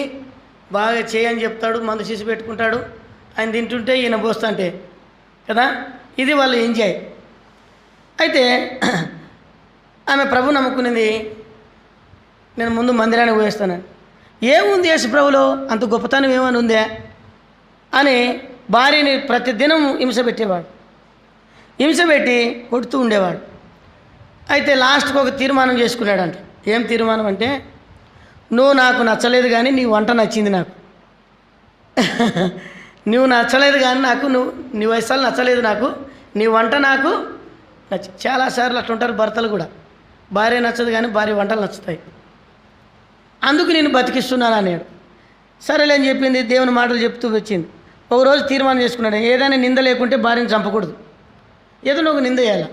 బాగా చేయని చెప్తాడు, మందు చేసి పెట్టుకుంటాడు. ఆయన తింటుంటే ఈయన పోస్తుంటే కదా, ఇది వాళ్ళు ఎంజాయ్. అయితే ఆమె ప్రభు నమ్ముకునేది, నేను ముందు మందిరానికి పోయేస్తాను. ఏముంది యేసు ప్రభులో అంత గొప్పతనం ఏమని ఉందే అని భార్యని ప్రతిదినం హింసపెట్టేవాడు, హింసపెట్టి కొడుతూ ఉండేవాడు. అయితే లాస్ట్కి ఒక తీర్మానం చేసుకున్నాడంట. ఏం తీర్మానం అంటే, నువ్వు నాకు నచ్చలేదు కానీ నీ వంట నచ్చింది నాకు. నువ్వు నచ్చలేదు కానీ నాకు, నీ వయసాలు నచ్చలేదు నాకు, నీ వంట నాకు నచ్చి. చాలాసార్లు అట్లుంటారు భర్తలు కూడా, భార్య నచ్చదు కానీ భార్య వంటలు నచ్చుతాయి, అందుకు నేను బతికిస్తున్నాను అన్నాడు. సరేలే అని చెప్పింది, దేవుని మాటలు చెప్తూ వచ్చింది. ఒకరోజు తీర్మానం చేసుకున్నాడు, ఏదైనా నింద లేకుంటే భార్యను చంపకూడదు, ఏదో ఒక నింద చేయాలి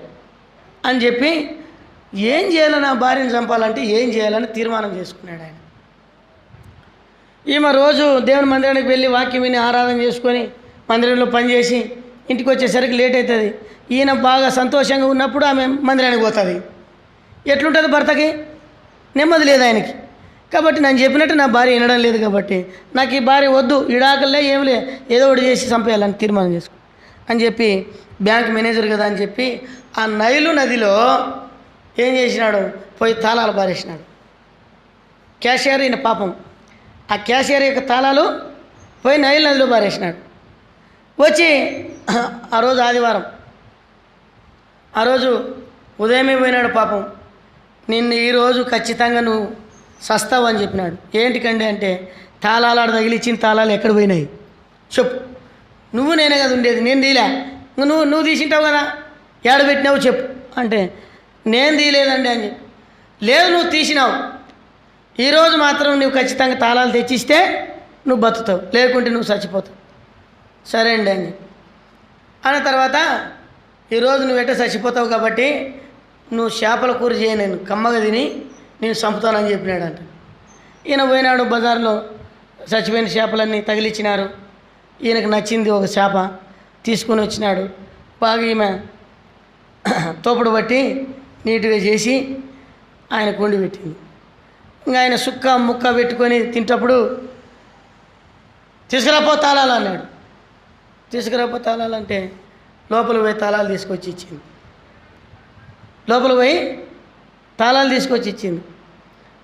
అని చెప్పి, ఏం చేయాలి నా భార్యను చంపాలంటే ఏం చేయాలని తీర్మానం చేసుకున్నాడు ఆయన. ఈమె రోజు దేవుని మందిరానికి వెళ్ళి వాక్యం విని ఆరాధన చేసుకొని మందిరంలో పనిచేసి ఇంటికి వచ్చేసరికి లేట్ అవుతుంది. ఈయన బాగా సంతోషంగా ఉన్నప్పుడు ఆమె మందిరానికి పోతుంది. ఎట్లుంటుంది భర్తకి? నెమ్మది లేదు ఆయనకి. కాబట్టి నేను చెప్పినట్టు నా భార్య వినడం లేదు, కాబట్టి నాకు ఈ భార్య వద్దు, ఇడాకలే ఏమిలే, ఏదో ఒకటి చేసి చంపేయాలని తీర్మానం చేసుకో అని చెప్పి, బ్యాంక్ మేనేజర్ కదా అని చెప్పి ఆ నైలు నదిలో ఏం చేసినాడు? పోయి తాళాలు పారేసినాడు. క్యాషియర్ ఈయన పాపం, ఆ క్యాషియర్ యొక్క తాళాలు పోయి నైలు నదిలో పారేసినాడు. వచ్చి ఆ రోజు ఆదివారం, ఆ రోజు ఉదయమే పోయినాడు పాపం. నిన్ను ఈరోజు ఖచ్చితంగా నువ్వు సస్తావు అని చెప్పినాడు. ఏంటికండి అంటే, తాళాలు ఆడ తగిలిచ్చిన తాళాలు ఎక్కడ పోయినాయి చెప్పు, నువ్వు నేనే కదా ఉండేది, నేను తీలే, నువ్వు తీసింటావు కదా, ఏడ పెట్టినావు చెప్పు అంటే, నేను తీయలేదండి అని చెప్పి. లేదు నువ్వు తీసినావు, ఈరోజు మాత్రం నువ్వు ఖచ్చితంగా తాళాలు తెచ్చిస్తే నువ్వు బతుకుతావు, లేకుంటే నువ్వు చచ్చిపోతావు. సరే అండి అని చెప్పి అన్న తర్వాత, ఈరోజు నువ్వు ఎట్ట చచ్చిపోతావు కాబట్టి నువ్వు చేపల కూర చేయ, నేను కమ్మగా తిని నేను చంపుతానని చెప్పినాడంట. ఈయన పోయినాడు, బజార్లో చచ్చిపోయిన చేపలన్నీ తగిలిచ్చినారు. ఈయనకు నచ్చింది ఒక చేప తీసుకొని వచ్చినాడు. బాగా ఈమె తోపుడు బట్టి నీట్గా చేసి ఆయన కొండి పెట్టింది. ఇంకా ఆయన సుక్క ముక్క పెట్టుకొని తింటప్పుడు, తీసుకురాపో తాళాలు అన్నాడు. తీసుకురాపో తాళాలు అంటే లోపల పోయి తాళాలు తీసుకొచ్చి ఇచ్చింది. లోపల పోయి తాళాలు తీసుకొచ్చి ఇచ్చింది.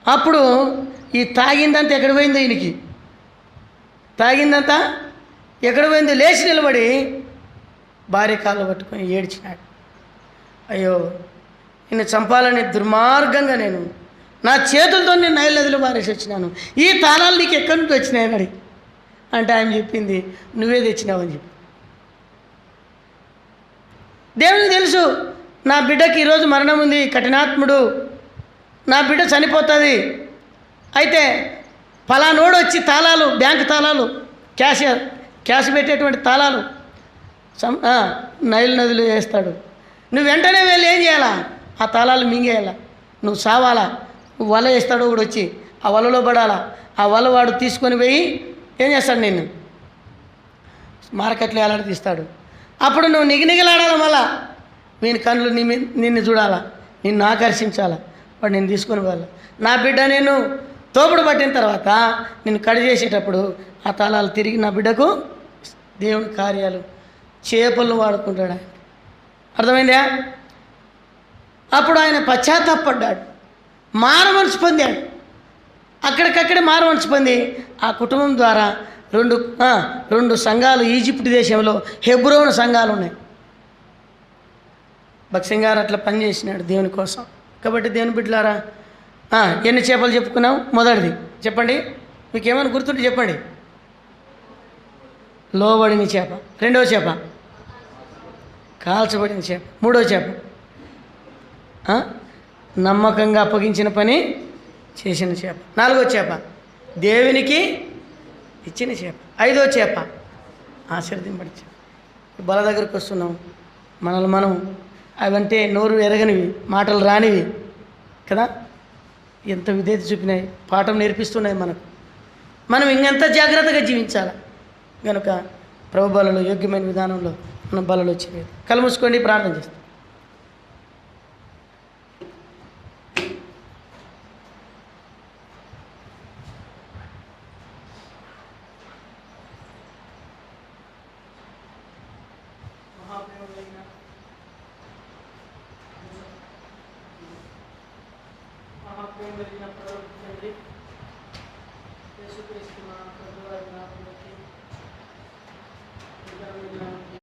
అప్పుడు ఈ తాగిందంతా ఎక్కడ పోయిందో, ఈయనకి తాగిందంతా ఎక్కడ పోయిందో లేచి నిలబడి భార్య కాళ్ళు పట్టుకొని ఏడ్చినాడు. అయ్యో, నిన్ను చంపాలని దుర్మార్గంగా నేను నా చేతులతో నేను నైల్ నదిలో పారేసి వచ్చినాను, ఈ తాళాలు నీకు ఎక్కడి నుంచి వచ్చినాయని అడిగి అంటే ఆయన చెప్పింది, నువ్వే తెచ్చినావని చెప్పి. దేవునికి తెలుసు నా బిడ్డకి ఈరోజు మరణం ఉంది, కఠినాత్ముడు, నా బిడ్డ చనిపోతుంది. అయితే ఫలానోడు వచ్చి తాళాలు, బ్యాంక్ తాళాలు, క్యాష్ పెట్టేటువంటి తాళాలు నైల్ నదిలో వేస్తాడు. నువ్వు వెంటనే వెళ్ళి ఏం చేయాలా? ఆ తాళాలు మింగేయాలా, నువ్వు సావాలా, నువ్వు వల వేస్తాడు ఒకడు వచ్చి, ఆ వలలో పడాలా, ఆ వల వాడు తీసుకొని పోయి ఏం చేస్తాడు, నిన్ను మార్కెట్లో ఎలాంటి తీస్తాడు. అప్పుడు నువ్వు నిగనిగలాడాలి, మళ్ళా వీని కళ్ళు నిన్ను చూడాలా, నిన్ను ఆకర్షించాలా, వాడు నేను తీసుకొని పోవాలి. నా బిడ్డ నేను తోపుడు పట్టిన తర్వాత నేను కడి చేసేటప్పుడు ఆ తాళాలు తిరిగి నా బిడ్డకు దేవుని కార్యాలు చేపలను వాడుకుంటాడు ఆయన. అర్థమైందా? అప్పుడు ఆయన పశ్చాత్తాపడ్డాడు, మారమనసు పొందాడు. అక్కడికక్కడే మారమనసు పొంది ఆ కుటుంబం ద్వారా రెండు సంఘాలు ఈజిప్ట్ దేశంలో హెబ్రోను సంఘాలు ఉన్నాయి. భక్సింగ్ గారు అట్లా పనిచేసినాడు దేవుని కోసం. కాబట్టి దేవుని బిడ్డలారా, ఎన్ని చేపలు చెప్పుకున్నాం? మొదటిది చెప్పండి, మీకు ఏమైనా గుర్తుంటే చెప్పండి. లోబడిన చేప. రెండవ చేప కాల్చబడిన చేప. మూడవ చేప నమ్మకంగా అప్పగించిన పని చేసిన చేప. నాలుగో చేప దేవునికి ఇచ్చిన చేప. ఐదో చేప ఆశీర్వదింపడి చేప. బల దగ్గరికి వస్తున్నాం, మనల్ని మనం అవంటే నోరు ఎరగనివి, మాటలు రానివి కదా, ఎంత విధేయత చూపినాయి, పాఠం నేర్పిస్తున్నాయి మనకు. మనం ఇంకెంత జాగ్రత్తగా జీవించాలి. కనుక ప్రభు బలలో యోగ్యమైన విధానంలో మనం బలలో వచ్చేది. కళ్ళు మూసుకోండి, ప్రార్థన చేస్తాం.